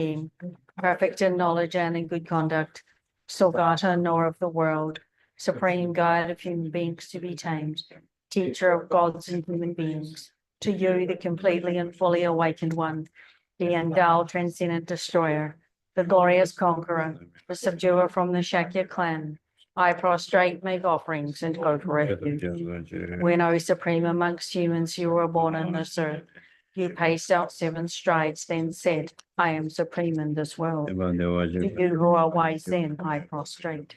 being, perfect in knowledge and in good conduct, Sogata, nor of the world, supreme guide of human beings to be tamed, teacher of gods and human beings, to you, the completely and fully awakened one, the endowed transcendent destroyer, the glorious conqueror, the subduer from the Shakya clan, I prostrate, make offerings, and go for refuge. When, O supreme amongst humans, you were born in this earth, you paced out 7 strides, then said, I am supreme in this world. To you who are wise then, I prostrate.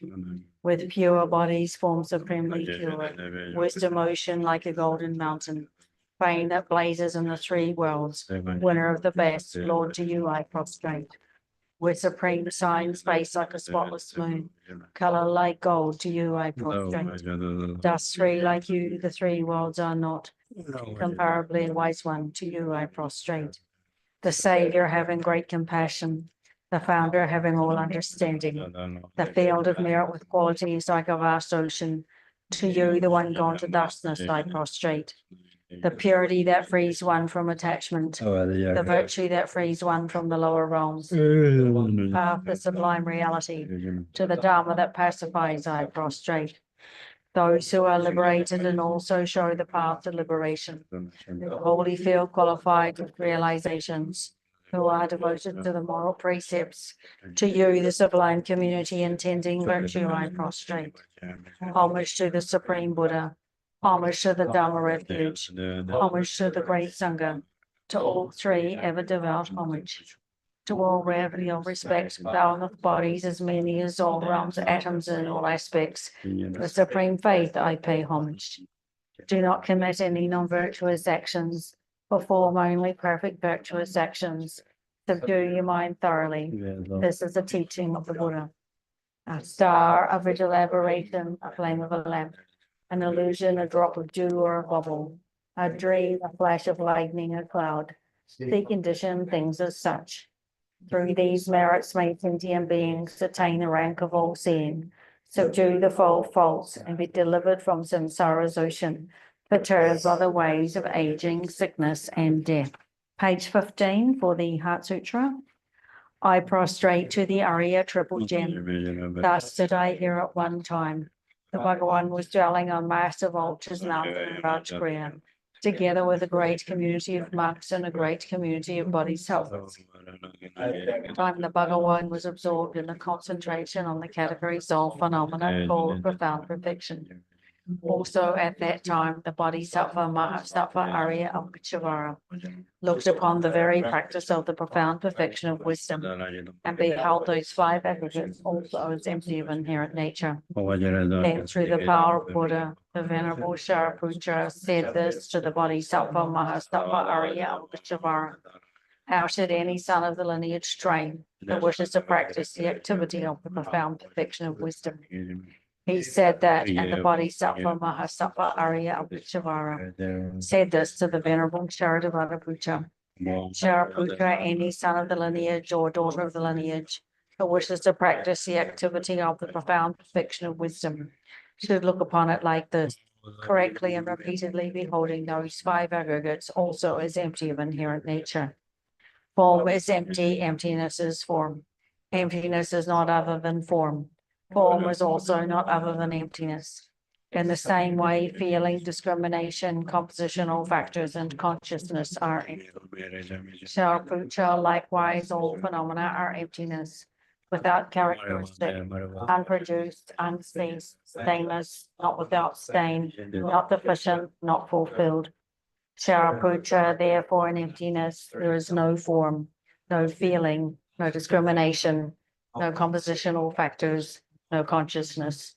With pure bodies formed supremely pure, wisdom ocean like a golden mountain, fame that blazes in the 3 worlds, winner of the best, Lord, to you I prostrate. With supreme signs, face like a spotless moon, color like gold, to you I prostrate. Dust 3 like you, the 3 worlds are not, comparably wise one, to you I prostrate. The Savior having great compassion, the Founder having all understanding, the field of merit with qualities like a vast ocean, to you, the one gone to thusness, I prostrate. The purity that frees one from attachment, the virtue that frees one from the lower realms, path the sublime reality, to the Dharma that pacifies, I prostrate. Those who are liberated and also show the path to liberation, who wholly feel qualified with realizations, who are devoted to the moral precepts, to you, the sublime community intending virtue, I prostrate. Homage to the Supreme Buddha, homage to the Dharma refuge, homage to the great Sangha, to all 3 ever devout homage. To all reverential respect, bowing with bodies as many as all realms, atoms in all aspects. The supreme faith I pay homage. Do not commit any non-virtuous actions, perform only perfect virtuous actions. Subdue your mind thoroughly. This is the teaching of the Buddha. A star, a vigil aberration, a flame of a lamp, an illusion, a drop of dew or a bubble, a dream, a flash of lightning, a cloud. The condition things as such. Through these merits may sentient beings attain the rank of all seeing, subdue the faults, and be delivered from samsara's ocean, perturbed by the waves of aging, sickness, and death. Page 15 for the Heart Sutra. I prostrate to the Arya Triple Gem. Thus did I hear at one time. The Bhagavan was dwelling on Master Vulture's mountain in Rajgriha, together with a great community of monks and a great community of bodhisattvas. At the time the Bhagavan was absorbed in the concentration on the category soul phenomena called profound perfection. Also at that time, the Bodhisattva Mahasattva Arya Amritshavara looked upon the very practice of the profound perfection of wisdom and beheld those 5 aggregates also as empty of inherent nature. Then through the power of Buddha, the Venerable Shariputra said this to the Bodhisattva Mahasattva Arya Amritshavara. How should any son of the lineage train that wishes to practice the activity of the profound perfection of wisdom? He said that, and the Bodhisattva Mahasattva Arya Amritshavara said this to the Venerable Shariputra. Shariputra, any son of the lineage or daughter of the lineage who wishes to practice the activity of the profound perfection of wisdom should look upon it like this, correctly and repeatedly beholding those 5 aggregates also as empty of inherent nature. Form is empty, emptiness is form. Emptiness is not other than form. Form is also not other than emptiness. In the same way, feeling, discrimination, compositional factors, and consciousness are empty. Shariputra, likewise, all phenomena are emptiness, without characteristic, unproduced, unceased, stainless, not without stain, not deficient, not fulfilled. Shariputra, therefore, in emptiness, there is no form, no feeling, no discrimination, no compositional factors, no consciousness,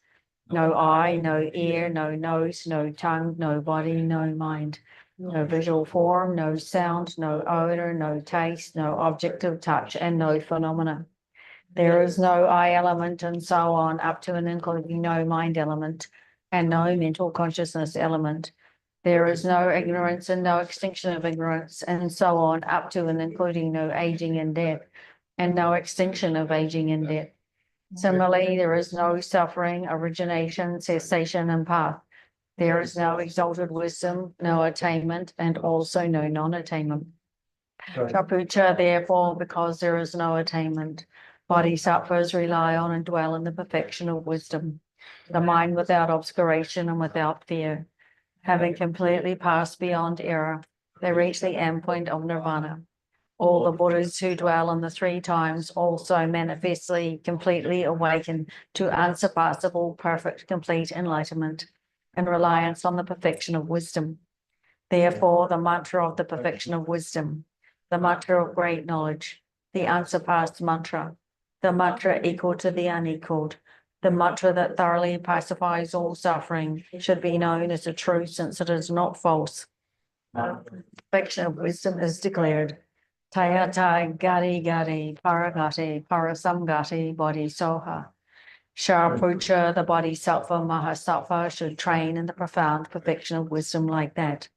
no eye, no ear, no nose, no tongue, no body, no mind, no visual form, no sound, no odor, no taste, no object of touch, and no phenomena. There is no eye element, and so on, up to and including no mind element, and no mental consciousness element. There is no ignorance and no extinction of ignorance, and so on, up to and including no aging and death, and no extinction of aging and death. Similarly, there is no suffering, origination, cessation, and path. There is no exalted wisdom, no attainment, and also no non-attainment. Shapucha, therefore, because there is no attainment, bodhisattvas rely on and dwell in the perfection of wisdom, the mind without obscuration and without fear. Having completely passed beyond error, they reach the endpoint of nirvana. All the Buddhas who dwell in the three times also manifestly, completely awaken to unsurpassable, perfect, complete enlightenment in reliance on the perfection of wisdom. Therefore, the mantra of the perfection of wisdom, the mantra of great knowledge, the unsurpassed mantra, the mantra equal to the unequaled, the mantra that thoroughly pacifies all suffering should be known as the truth, since it is not false. Perfection of wisdom is declared. Tayata gati gati paragati parasamgati bodhisoha. Sharaputra, the bodhisattva mahasattva, should train in the profound perfection of wisdom like that.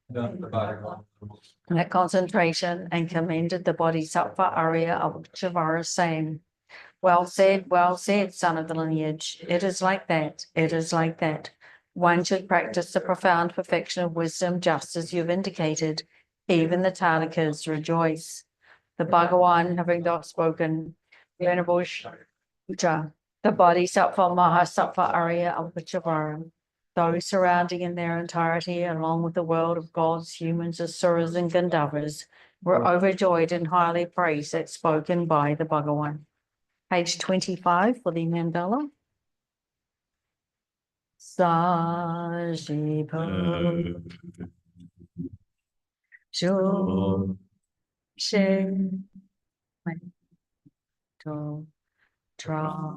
That concentration and commended the bodhisattva Arya of Chavara, saying, well said, son of the lineage. It is like that. It is like that. One should practice the profound perfection of wisdom just as you've indicated. Even the Tadakas rejoice. The Bhagawan, having thus spoken, Venerable Shuja, the bodhisattva mahasattva Arya of Chavara, those surrounding in their entirety, along with the world of gods, humans, asuras, and Gandharvas, were overjoyed and highly praised that spoken by the Bhagawan. Page 25 for the mandala. Sajipo Jo She To Tra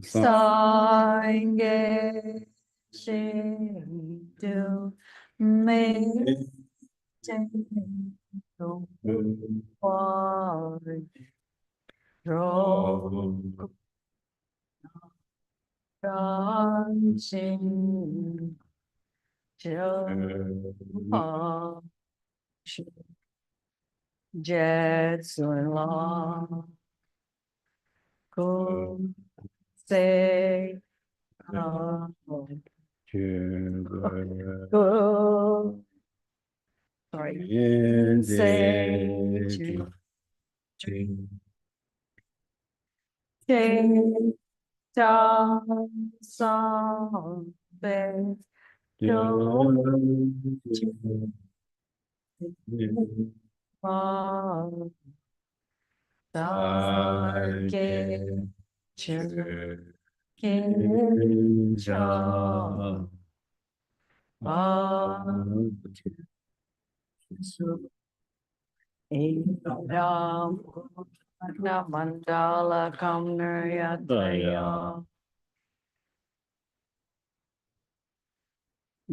Sange Do Me Jetsulam Go Say Go Sorry Say Song Be Mandala Kamnaya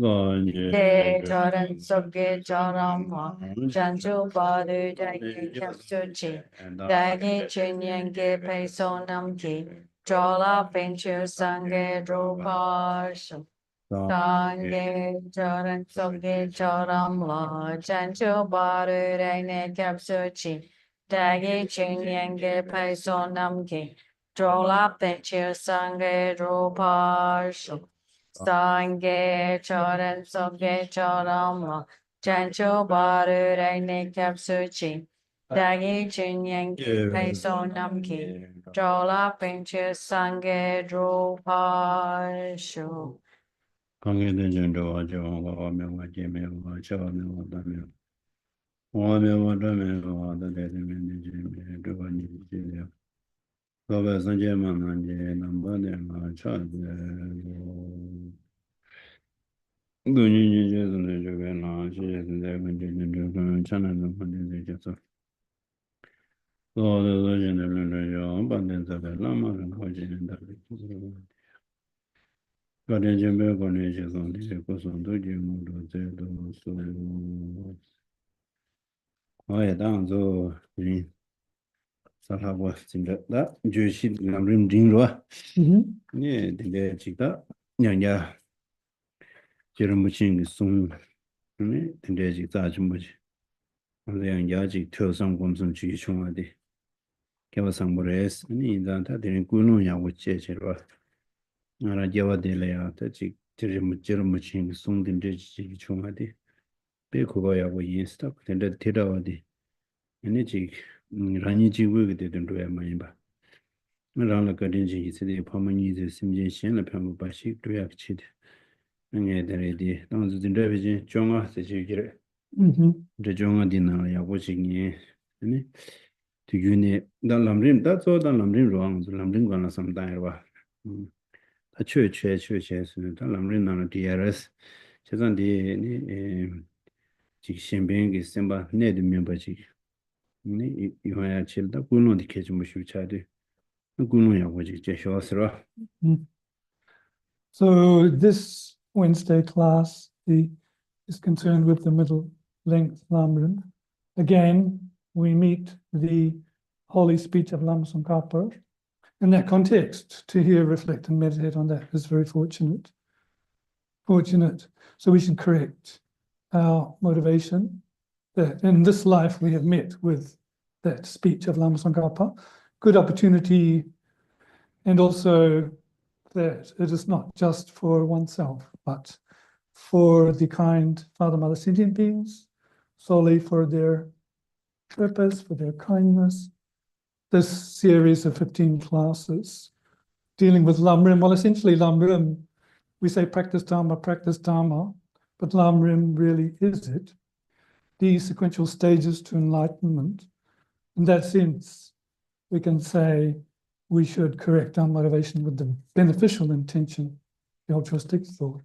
De Taran Soge Jarama Janjo Badu Dagi Kapsuchi Dagi Chinyange Pesonam Ki Jola Venture Sange Dropash Sange Taran Soge Jaramla Janjo Badu Dagi Kapsuchi Dagi Chinyange Pesonam Ki Jola Venture Sange Dropash Sange Choran Soge Choram Jancho Baru Raine Kapsuchi Dagi Chinyang Peso Namki Jola Pinche Sange Drupashu Kange Denjan Doa Jawa Mewa Jeme Chawa Mewa Damia Mewa Dame the Deadman Jeme Dovani Jilia Gova Sanjema Nanje Nambane Chad Guni Jason Jogana, she is in there when you channel the Jessa. So the legend of the abundance of the Lama and Hojin and the God in Jimbe Cornelius on the Ecoson to Jim so I had done so Saha was in that Jewish Lam Rim Jingra. Yeah, the Chita Yanya Jeramuching soon. And there's a much. And then Yaji tell some comes on Chi Chumadi. Kewa Sangores, and in that I didn't go no ya with Chechero. Arajawa de Lea, that she Jeremachin, Sung in Dichi Chumadi. Bekoya were in stock, and that Tidawadi. And it Raniji work didn't do a maimba. Around the Gadinji, said the Pomani, the Simjin Shen, a Pambo Bashik to have cheat. And yet, the lady, down to the David Jonga, the Jigger. The Jonga dinner, ya watching ye. To uni, the Lam Rim, that's all the Lam Rim wrong, the Lam Rim gonna some time. A church, the Lam Rim on a DRS. She's on the Shimbing is Simba, Ned member. You have chilled the Guno, the kitchen, which you chatted. Guno, which is Joshua. So this Wednesday class is concerned with the middle length Lam Rim. Again, we meet the holy speech of Lam Tsongkhapa. In that context, to hear, reflect, and meditate on that is very fortunate. So we should correct our motivation that in this life we have met with that speech of Lam Tsongkhapa. Good opportunity, and also that it is not just for oneself, but for the kind Father, Mother, sentient beings, solely for their purpose, for their kindness. This series of 15 classes dealing with Lam Rim. Well, essentially Lam Rim, we say practice Dharma, but Lam Rim really is it. These sequential stages to enlightenment. In that sense, we can say we should correct our motivation with the beneficial intention, the altruistic thought.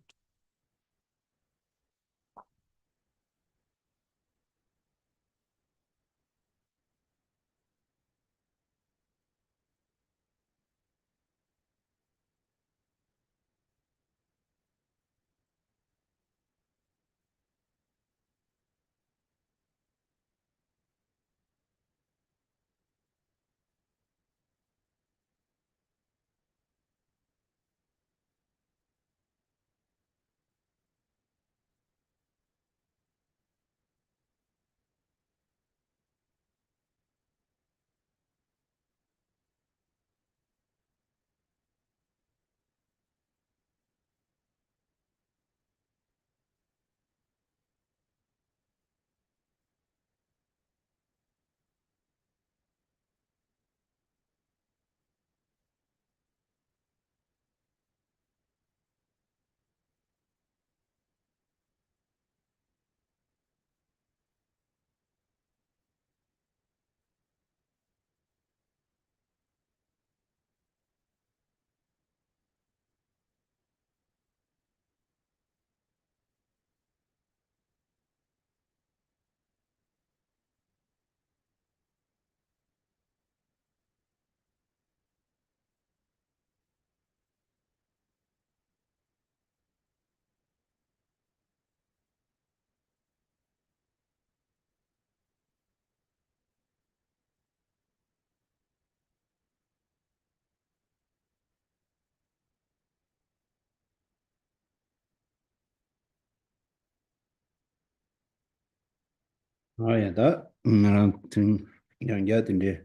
Oh, yeah, that. Young yet in the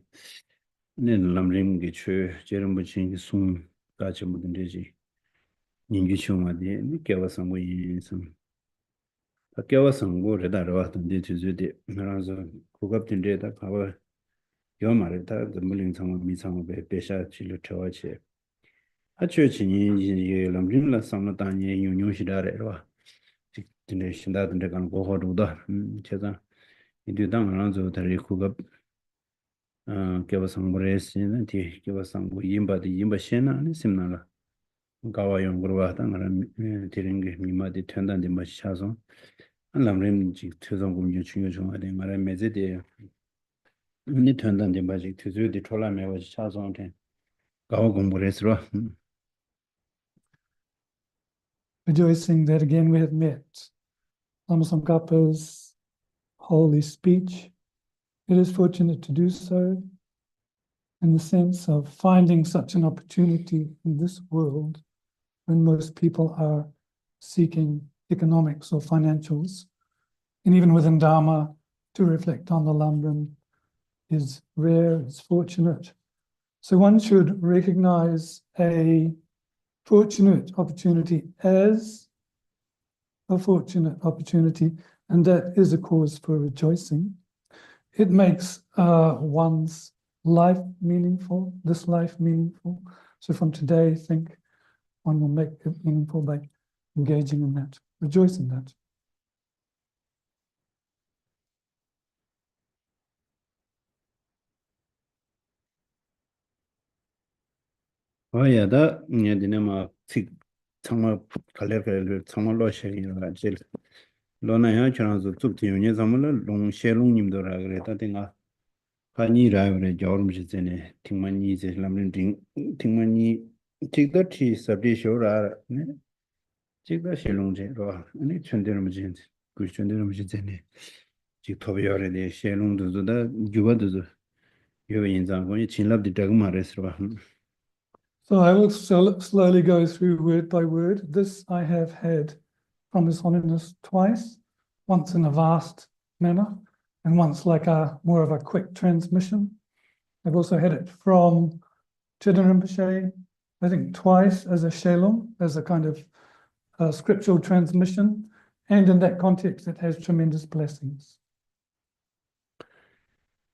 Lam Rim get you, Jeremachin, soon, gotcha, Mudinji. Ninjuchuma, the Keva some way some. A Keva some word that I did to the Naranza, cook up in data cover. Your marita, the milling some meet some of a pesha chilo choache. A church in Lam Rim, la some Tanya, you knew she died. Destination that and they can go hard with that. Chesa. You down around the cook up. Give us some race in the give us some yimba the yimba shena and similar. Gawa young growata and tearing me muddy turned on the much chasm. And Lamrim to the Gumjuchu, I think I made it. Only turned on the magic to do the trolla me was chasm. Gawa Gumburesra. Rejoicing that again we have met Lama Tsongkhapa's holy speech. It is fortunate to do so in the sense of finding such an opportunity in this world when most people are seeking economics or financials, and even within Dharma to reflect on the Lam Rim is rare, it's fortunate. So one should recognize a fortunate opportunity as a fortunate opportunity, and that is a cause for rejoicing. It makes one's life meaningful, this life meaningful. So from today, think one will make it meaningful by engaging in that, rejoice in that. 어야다 니네마 틱 정말 갈래갈 정말 러시아이라 질 로나야 저랑서 뚝티요니 잠을 롱셰롱님도라 그랬다 내가 파니 라이브에 저름지네 팅만이 이제 람린 팅만이 틱더티 서비쇼라 네 틱더 셰롱제로 아니 천대로 진짜 그 천대로 진짜네 직 토비어레데 셰롱도다 주바도도 요 인자고니 진랍디 다그마레스로 So I will slowly go through word by word. This I have had from His Holiness twice, once in a vast manner, and once like more of a quick transmission. I've also had it from Chidin Rinpoche, I think twice as a shalom, as a kind of scriptural transmission, and in that context it has tremendous blessings.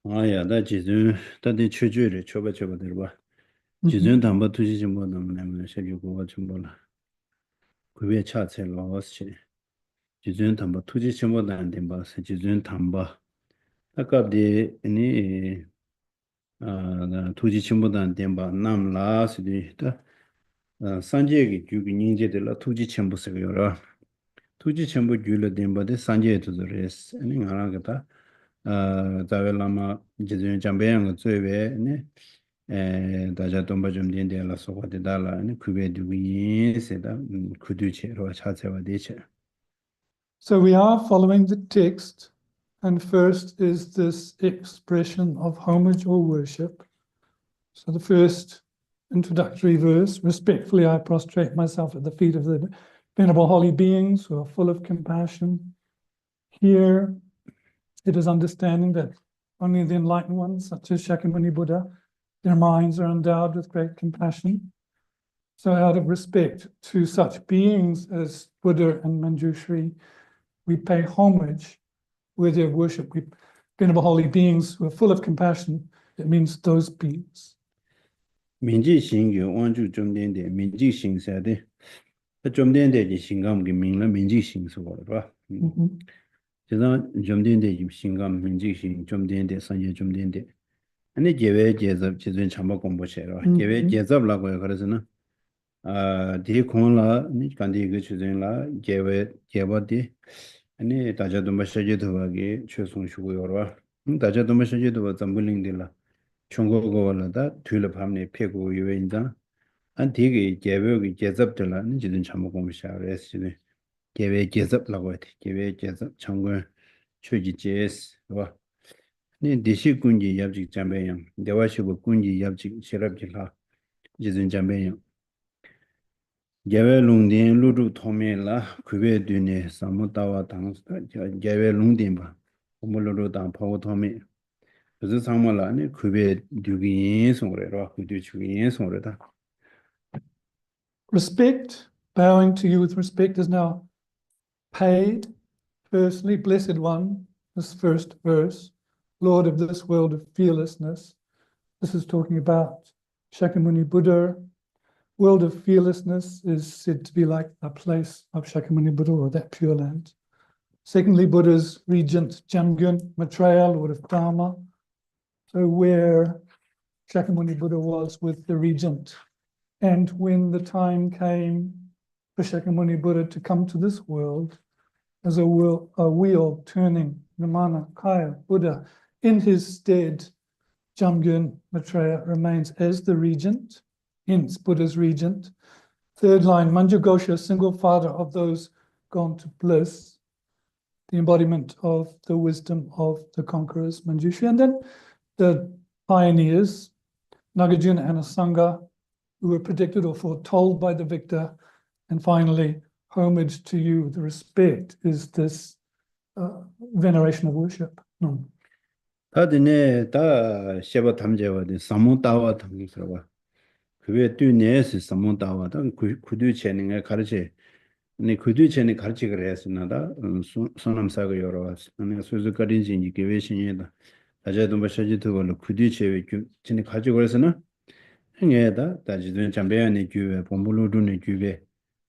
아야 나 지금 다들 추주를 줘봐 지금 담바 투지 좀 뭐는 셔주고 좀 몰라 그게 차체로 왔지 지금 담바 투지 좀 뭐는 봐 지금 담바 아까디 아니 투지 좀 뭐는 봐 남라스디 산제기 주기 닌제들 투지 첨부 쓰고요 투지 첨부 줄을 된 산제도 그랬어 아니 하나가 자벨라마 지금 잠배양 저에 다자 돈바 좀 된데라 소고데달라 아니 그게 두기 세다 쿠두체로 차체와 되체 So we are following the text, and first is this expression of homage or worship. So the first introductory verse, respectfully I prostrate myself at the feet of the venerable holy beings who are full of compassion. Here it is understanding that only the enlightened ones, such as Shakyamuni Buddha, their minds are endowed with great compassion. So out of respect to such beings as Buddha and Manjushri, we pay homage with their worship. We venerable holy beings who are full of compassion. It means those beings. 민지신교 원주 좀 된데 민지신사데 좀 된데 신감기 민라 민지신소로 봐 제가 좀 된데 신감 민지신 좀 된데 산제 좀 된데 아니 제외 제접 지준 참고 공부셔요 제외 제접라고 해요 그래서는 디콘라 니 간디 그 주전라 제외 제버디 아니 다자도 마셔지도 하게 최송시고요 다자도 마셔지도 잠불링들라 총고고라다 둘럽함네 폐고 요인자 안 되게 개벽이 제접들라는 지든 참고 공부셔요 했으니 계획 제접라고 해 계획 제접 참고 추지제스 와 네 대시 군지 yap직 잠배양 대화시고 군지 yap직 시럽질라 지진 잠배양 개외롱딘 루루 토메라 그베드네 사무다와 당스다 개외롱딘바 오물로로당 파고 토메 그래서 상말라네 그베 두긴 송으로라 그두 주긴 송으로다 Respect, bowing to you with respect is now paid. Firstly, Blessed One, this first verse, Lord of this world of fearlessness. This is talking about Shakyamuni Buddha. World of fearlessness is said to be like a place of Shakyamuni Buddha or that pure land. Secondly, Buddha's regent Jamgyun Maitreya, Lord of Dharma. So where Shakyamuni Buddha was with the regent. And when the time came for Shakyamuni Buddha to come to this world, as a wheel turning, Nirmana Kaya Buddha, in his stead, Jamgyun Maitreya remains as the regent, hence Buddha's regent. Third line, Manjughosha, single father of those gone to bliss, the embodiment of the wisdom of the conquerors, Manjushri. And then the pioneers, Nagarjuna and Asanga, who were predicted or foretold by the victor. And finally, homage to you, the respect is this veneration of worship. 다드네 다 셰바 탐제와데 사모타와 탐기서와 그게 뛰네스 사모타와다 구두 체능에 가르치 네 구두 체능 가르치 그래서나다 소남사가 여러 왔어 아니 소즈까지 이제 계획신이다 다자도 마셔지도 걸로 구두 체외 진에 가지고 그래서는 행에다 다지든 잠배안의 교회 본부로도는 교회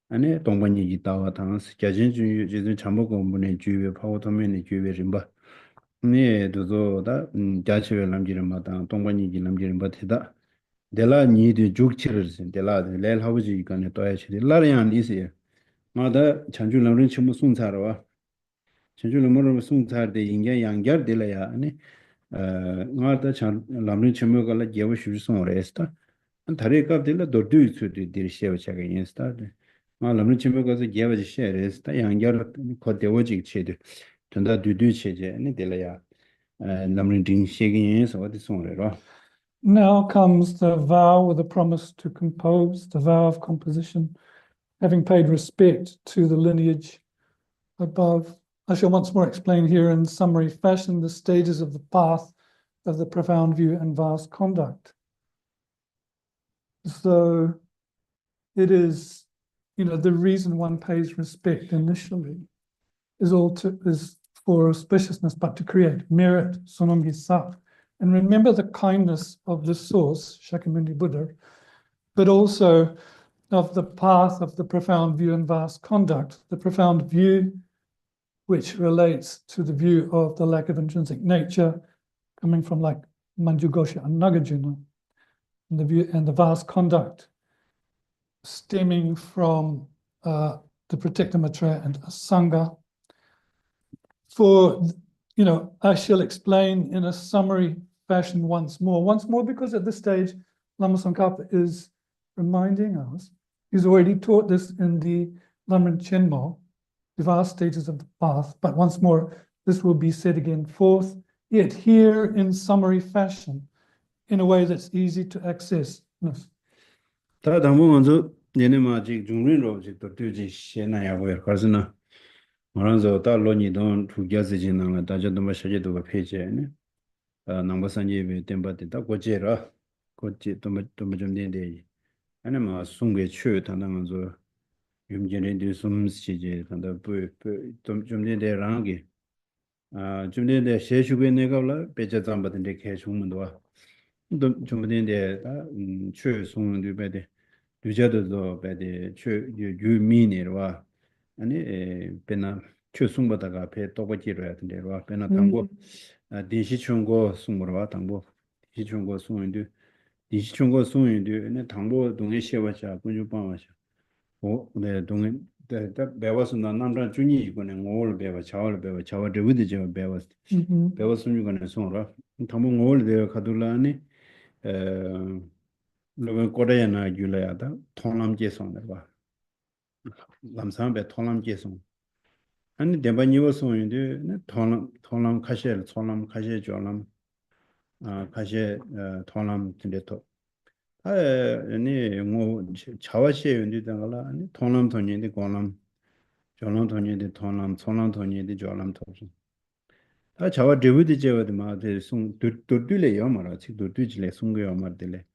아니 동반이 있다와 당스 자진주 지든 잠복 공부는 교회 파고토면의 교회 림바 네 도도다 자치를 남기는 마다 동반이 남기는 바트다 데라 니드 죽치를 데라 레일 하우지 이간에 또야치 라리안 이세 마다 chanjulamrin chimu sungtsarwa chanjulamrin sungtsarde ingya yangyar dilaya ani nga da lamrin chimu gala gyewa shu song resta an thare kap dila dordu su de dir shewa chaga insta de nga lamrin chimu ga za gyewa ji she resta yangyar ko dewa ji che de tanda du che je ani dilaya lamrin ding shega yin so de song re ro. Now comes the vow with a promise to compose, the vow of composition, having paid respect to the lineage above. I shall once more explain here in summary fashion the stages of the path of the profound view and vast conduct. So it is, the reason one pays respect initially is for auspiciousness, but to create merit, sonam hisap. And remember the kindness of the source, Shakyamuni Buddha, but also of the path of the profound view and vast conduct, the profound view which relates to the view of the lack of intrinsic nature coming from like Manjughosha and Nagarjuna, and the view and the vast conduct stemming from the Protector Maitreya and Sangha. I shall explain in a summary fashion once more, because at this stage, Lama Tsongkhapa is reminding us, he's already taught this in the Lam Rim Chenmo, the vast stages of the path, but once more, this will be said again forth, yet here in summary fashion, in a way that's easy to access. Yes. 다 당분 먼저 얘네 마직 중rin로 직도 뛰지 시나야고요. 그래서는 말한서 달로니 돈 두개지지는 다저도 마셔지도 페이지에네. 남바산지에 템바데 고제라. 고제 좀 된대. 아니 뭐 송게 추 단당은서 юм전에 숨시제 단다 좀 된대 랑게. 좀 된대 셰슈게 내가라 배제장 받은데 개중문도 와. 좀 된대 추 송는데 배대. 유저도 배대 추 유미네와 아니 배나 추송보다가 배 또버지로야 된대로 배나 당고 디시충고 숨으로와 당고 디시충고 숨인데 디시충고 숨인데 네 당고 동에 시와자 군주방와자 네 동에 다 배워서 남자 중이 이거는 오늘 배워 자월 되거든 저 배워서 배웠으면 이거는 손으로 당고 오늘 배워 가둘라니 로건 코레나 줄야다 통남제 손으로 람상배 통남제 손 아니 대반이워 소인데 통남 카셰 통남 카셰 조람 카셰 통남 진데토 아니 뭐 자와시에 연디당가라 아니 통남 돈인데 고람 조람 돈인데 통남 돈인데 조람 토지 자와 데비드 제와드 마데 송 두두레요 마라 치 두두지레 송게요 마르데레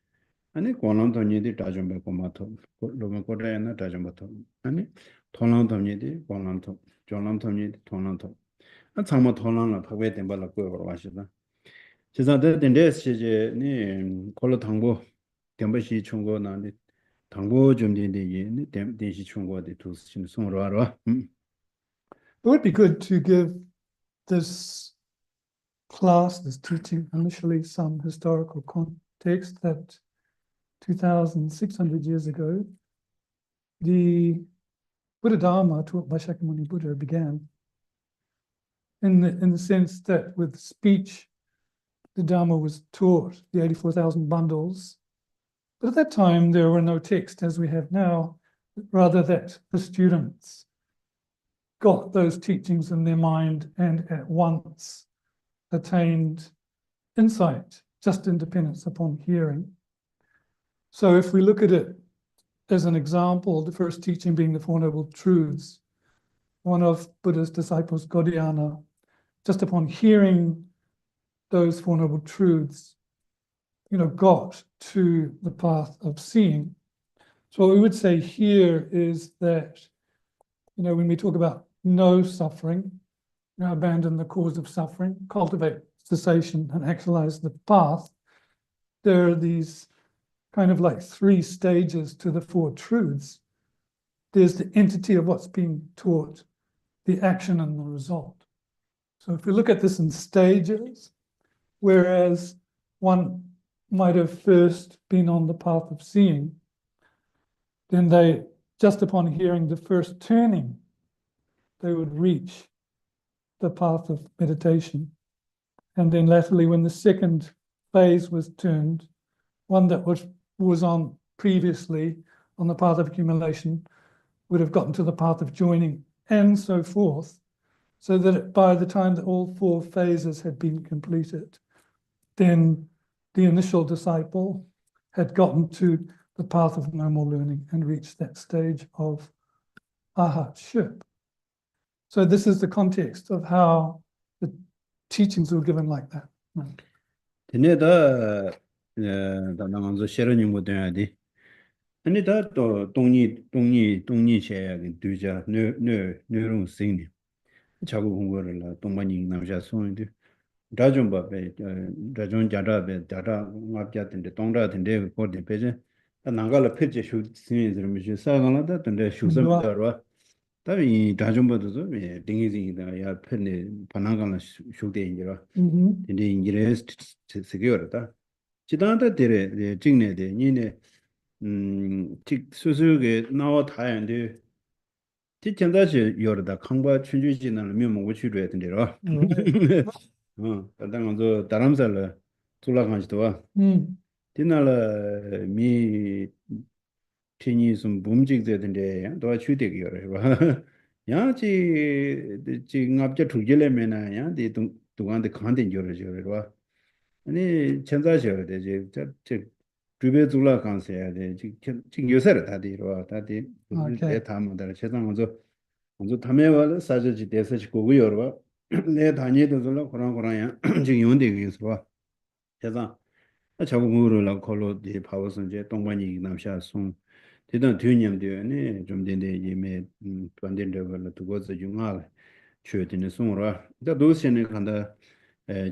아니 고람 돈인데 다좀베 고마토 로마 코레나 다좀바토 아니 통남 돈인데 고람 돈 조람 돈인데 통남 돈 참마 통남라 파베 덴발라 고요 와시다 지자데 덴데스 제니 콜로 당보 덴바시 총고 나니 당보 좀 된데 덴시 총고데 두스 송으로 알아 It would be good to give this class, this teaching, initially some historical context that 2,600 years ago, the Buddha Dharma taught by Shakyamuni Buddha began in the sense that with speech, the Dharma was taught, the 84,000 bundles. But at that time, there were no text as we have now, rather that the students got those teachings in their mind and at once attained insight, just independence upon hearing. So if we look at it as an example, the first teaching being the Four Noble Truths, one of Buddha's disciples, Gaudiana, just upon hearing those Four Noble Truths, got to the path of seeing. So what we would say here is that, when we talk about no suffering, abandon the cause of suffering, cultivate cessation, and actualize the path, there are these kind of like three stages to the Four Truths. There's the entity of what's being taught, the action and the result. So if we look at this in stages, whereas one might have first been on the path of seeing, then they, just upon hearing the first turning, they would reach the path of meditation. And then latterly, when the second phase was turned, one that was on previously on the path of accumulation would have gotten to the path of joining, and so forth, so that by the time that all four phases had been completed, then the initial disciple had gotten to the path of no more learning and reached that stage of arhatship. So this is the context of how the teachings were given like that. Teneda 나만서 셰르님 고대야디 아니다 또 동니 셰야기 두자 뇌롱 생니 자고 공부를 라 동반이 남자 손인데 다좀 봐배 다좀 자라배 다라 납자던데 동라던데 거기 배제 나가라 패제 슈 신이들이 사가나다 근데 슈섬다로 다이 다좀 봐도 딩이지다 야 편에 반항가나 슈대인지라 근데 인지레 세계어다 지단다 데레 징네데 니네 직 수수게 나와 다연데 지천다시 요르다 강바 춘주지는 면목을 취로야 된대로 당연히 다람살을 둘러가지도 디나라 미 티니 좀 붐직되던데 또 취되기요 봐 야지 지금 앞에 두gel에면은 야디 동안데 간된 저러죠 봐 아니 천자셔야 되지 저 주변 둘러 간세야 돼 지금 요새를 다디로 다디 내 다음에 최상먼저 먼저 담에와 사저지 대서지 고고요 봐 내 다니도 둘러 그런 지금 용되게 있어 봐 제가 자고 물을 걸로 이 파워선제 동반이 남샤 송 대단 뒤념되네 좀 된데 이메 반대로 두고서 중앙 최근에 송으로 다 도시에 간다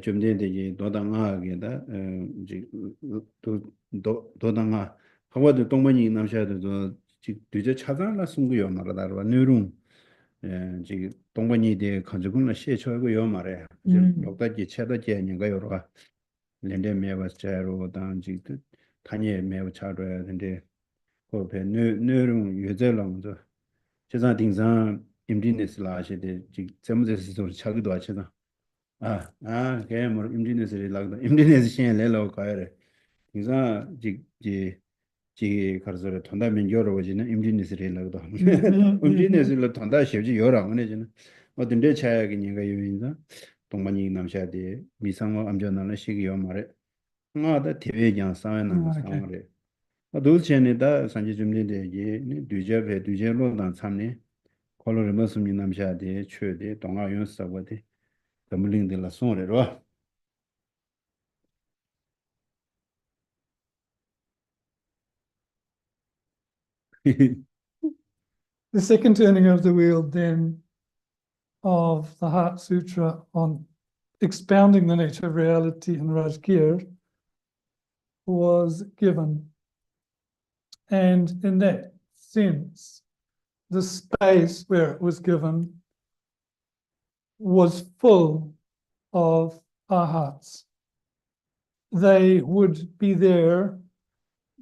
좀 된데 이 도당하게다 이제 도당하 하고도 동반이 남샤도 뒤에 찾아라 숨고요 말하다로 누룽 지금 동반이 대 가지고는 시초하고 요 말에 여기까지 채도 제니가 여러 렌데 매워 자로 단지 타니에 매워 차로야 근데 거기 누룽 유저랑도 제가 등산 임진에서라시데 지금 점에서 차기도 하잖아 걔 뭐 임진에서 라고 임진에서 신에 내려 가야 그래서 지 가서 돈다면 여러워지는 임진에서 라고도 임진에서 돈다 쉬지 여러 안 해지는 어떤데 차야기 니가 유인다 동반이 남샤데 미상어 암전하는 시기요 말에 나다 대외장 상하는 상황에 도체네다 산지 좀인데 이게 뒤제배 뒤제로단 참네 콜로르 머스미 남샤데 최대 동아윤 사고데 담링들라 손으로 The second turning of the wheel then of the Heart Sutra on expounding the nature of reality in Rajgir was given. And in that sense, the space where it was given was full of arhats. They would be there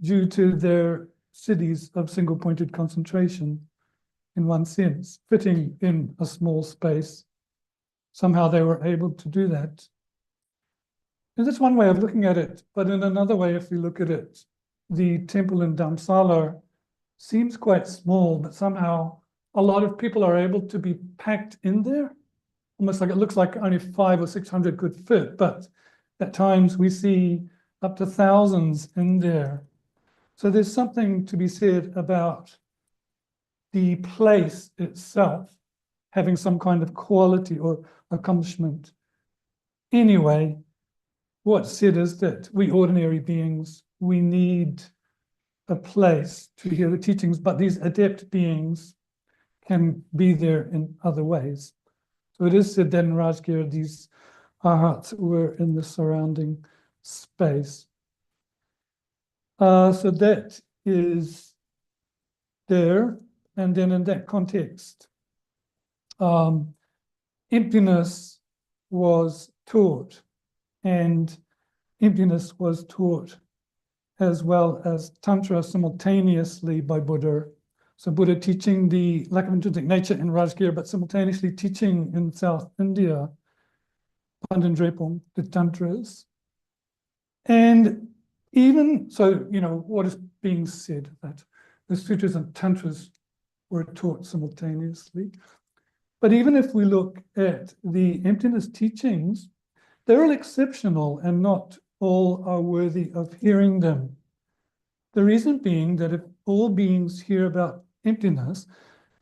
due to their cities of single-pointed concentration, in one sense, fitting in a small space. Somehow they were able to do that. And that's one way of looking at it. But in another way, if we look at it, the temple in Dharamsala seems quite small, but somehow a lot of people are able to be packed in there. Almost like it looks like only 500 or 600 could fit, but at times we see up to thousands in there. So there's something to be said about the place itself having some kind of quality or accomplishment. Anyway, what's said is that we ordinary beings, we need a place to hear the teachings, but these adept beings can be there in other ways. So it is said that in Rajgir, these arhats were in the surrounding space. So that is there, and then in that context, emptiness was taught, and emptiness was taught as well as Tantra simultaneously by Buddha. So Buddha teaching the lack of intrinsic nature in Rajgir, but simultaneously teaching in South India, Pandandrepong, the Tantras. And even so, you know, what is being said that the sutras and Tantras were taught simultaneously. But even if we look at the emptiness teachings, they're all exceptional and not all are worthy of hearing them. The reason being that if all beings hear about emptiness,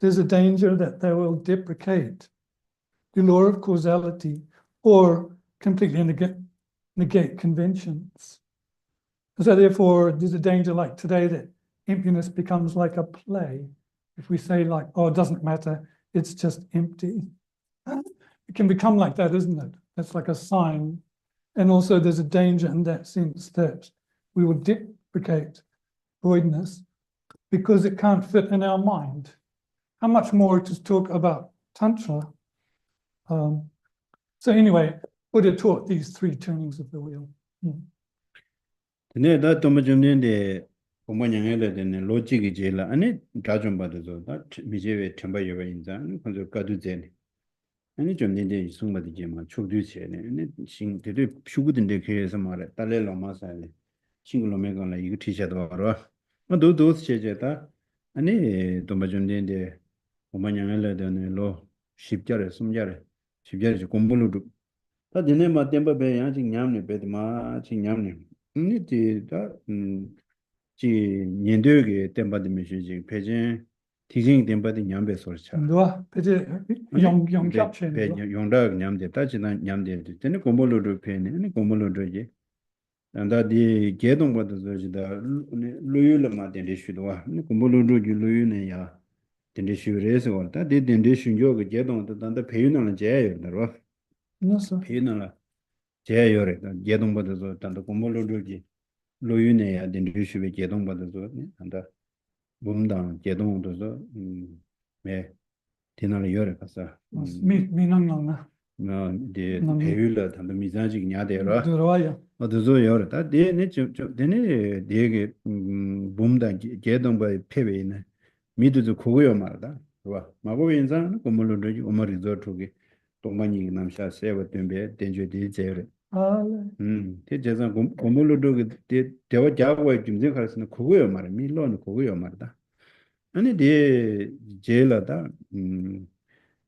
there's a danger that they will deprecate the law of causality or completely negate conventions. So therefore, there's a danger like today that emptiness becomes like a play. If we say like, oh, it doesn't matter, it's just empty. It can become like that, isn't it? That's like a sign. And also there's a danger in that sense that we will deprecate voidness because it can't fit in our mind. How much more to talk about Tantra? So anyway, Buddha taught these three turnings of the wheel. 네, 다 도마좀는데 공부냥해라는 로직이 제일 안에 가좀 받아서 다 미제에 첨바 여바 인자 먼저 가두제네. 아니 좀 내데 이승마디게 막 초두세네. 아니 신 되게 피구든데 그래서 말해. 달래로 마사네. 싱글로메가라 이거 티셔도 알아. 너도 제제다. 아니 도마좀는데 공부냥해라는 로 십자래 숨자래. 십자래 공부로 다 되네 마 템바베 양지 냠네 베드마 지 냠네. 다 지 년도에 템바드미시 배진 티징 템바드 냠베 소르차 누가 배제 영겹체 배 용다 냠데 따지나 냠데 되네 고몰로로 페네 네 고몰로로지 안다디 계동바도 저지다 루유르마 덴데슈도와 네 고몰로로지 루유네야 덴데슈레서 왔다 데 덴데슈요 계동도 단다 배유나는 제야요더라 무슨 배유나라 제야요래 계동바도 저 단다 고몰로로지 로유네야 덴데슈베 계동바도 저 안다 봄당 계동도서 매 디나를 열어 가서 미낭낭나 네 배율을 단도 미자직 냐대로 들어와요. 어디서 열었다 네네 좀 되네 되게 봄당 계동바에 폐베네 미두도 그거요 말다 와 마고 인상 고물로지 오마리 저쪽에 동만이 남샤 세워 템베 덴주디 제르 대제상 고물로도 대와 자고에 좀 생각하시는 그거요 말 밀로는 그거요 말다 아니 대 제일하다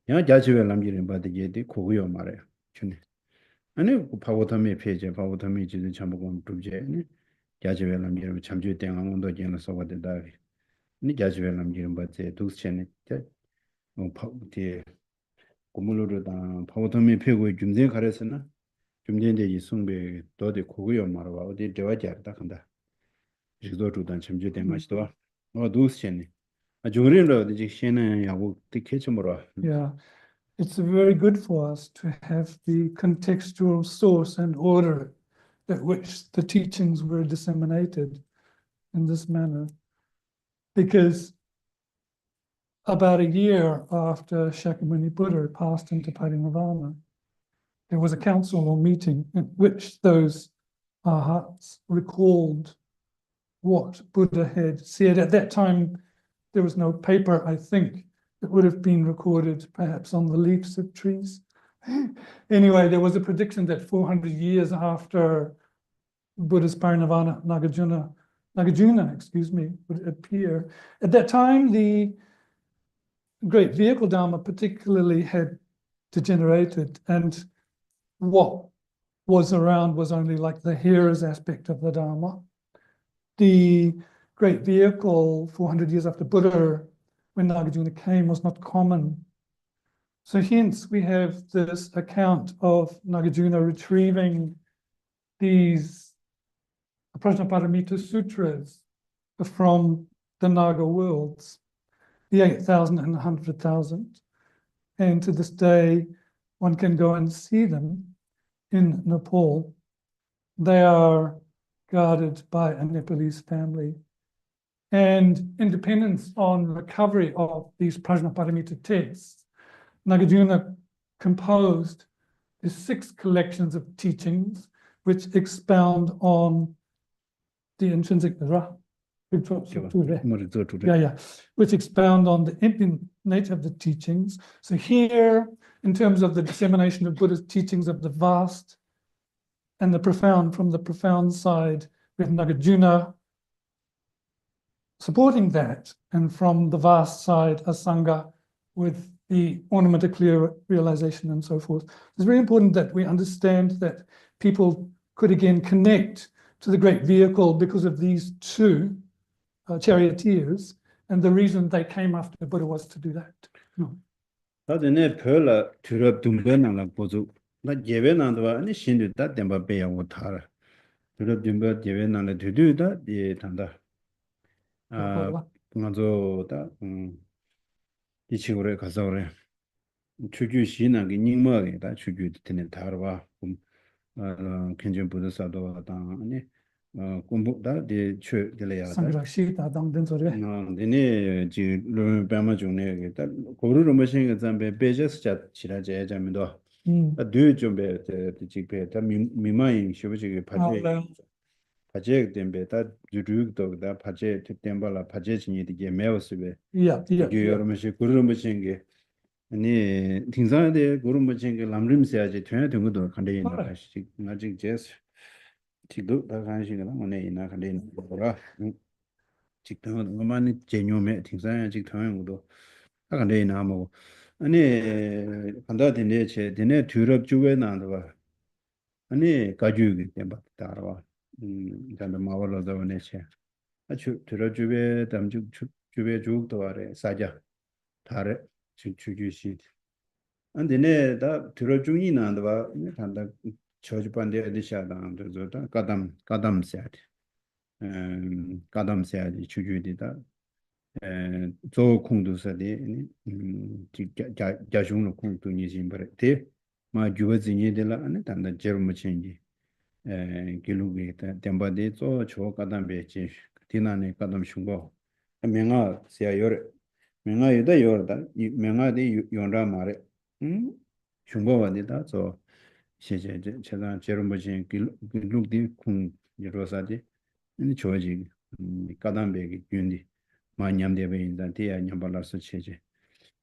야 자치에 남기는 바디게 그거요 말이야 주네 아니 파고tam에 페이지 파고tam에 지도 참고는 두제니 자치에 남기는 참조 대항원도 전에 써봤다 니 자치에 남기는 바체 두스체네 파고티 고물로다 파고tam에 페고 좀 가르스나 좀 전에 이 송배 도대 그거요 말아 어디 대화자다 간다 지도 두단 참조 대마시도 두스체네 Yeah, it's very good for us to have the contextual source and order at which the teachings were disseminated in this manner. Because about a year after Shakyamuni Buddha passed into parinirvana, there was a council or meeting in which those arhats recalled what Buddha had said. At that time, there was no paper, I think. It would have been recorded perhaps on the leaves of trees. Anyway, there was a prediction that 400 years after Buddha's parinirvana, Nagarjuna, would appear. At that time, the great vehicle Dharma particularly had degenerated, and what was around was only like the hearer's aspect of the Dharma. The great vehicle 400 years after Buddha, when Nagarjuna came, was not common. So hence we have this account of Nagarjuna retrieving these Prajnaparamita Sutras from the Naga worlds, the 8,000 and 100,000. And to this day, one can go and see them in Nepal. They are guarded by a Nepalese family. And in dependence on recovery of these Prajnaparamita texts, Nagarjuna composed the 6 collections of teachings which expound on the intrinsic which expound on the empty nature of the teachings. So here, in terms of the dissemination of Buddha's teachings of the vast and the profound, from the profound side, we have Nagarjuna supporting that, and from the vast side, a Sangha with the ornament of clear realization and so forth. It's very important that we understand that people could again connect to the great vehicle because of these 2 charioteers, and the reason they came after the Buddha was to do that. 다전에 별라 드럽 둥변나라 보조 나 예배난도와 아니 신도 다 덴바 배야고 타라 드럽 둥변 예배난에 드드다 예 단다 아 먼저다 이 친구를 가서 그래 추주 신앙이 닝머게 다 추주 되는 다르와 괜찮은 부도사도 다 아니 공부다 데 최들이야 상그라시다 당된 소리. 네네 지금 배마 중에 다 고르르 머신가 잠배 베제스자 지라제 잠도 두 좀배 지배 다 미마인 쇼비지 파제 덴베 다 주르도 다 파제 템발라 파제 진이게 메오스베 이게 여러 번씩 고르르 머신게 아니 등산에 고르르 머신게 람림세야지 되는 것도 간대 있는 것이 아직 제스 지도 다 간식이나 오늘 이나 간대 거라 직통은 얼마나 제뇨매 등산에 직통은 것도 다 간대 있나 뭐 아니 간다든지 제 되네 유럽 주에 나도 봐 아니 가죽이 템바 따라와 일단 마월로도 오네체 아주 유럽 주에 담주 주에 주도 아래 사자 다래 주주시 안데네 다 유럽 중이 나도 봐 단다 저주반대 어디샤다도 저다 가담세야 가담세야지 주주디다 저 공도서디 자중로 공도니진 버때 마 주어진이들라 안에 단다 제르무친지 길루게다 템바데 저 가담베치 디나네 가담 슝고 명아 세야요레 명아 유다 요르다 명아데 용라 마레 슝고바디다 저 시제 제가 제르무친 길루디 공 여러사디 이 조지 가담베기 윤디 마냠데베 인자 대야 냠발라서 체제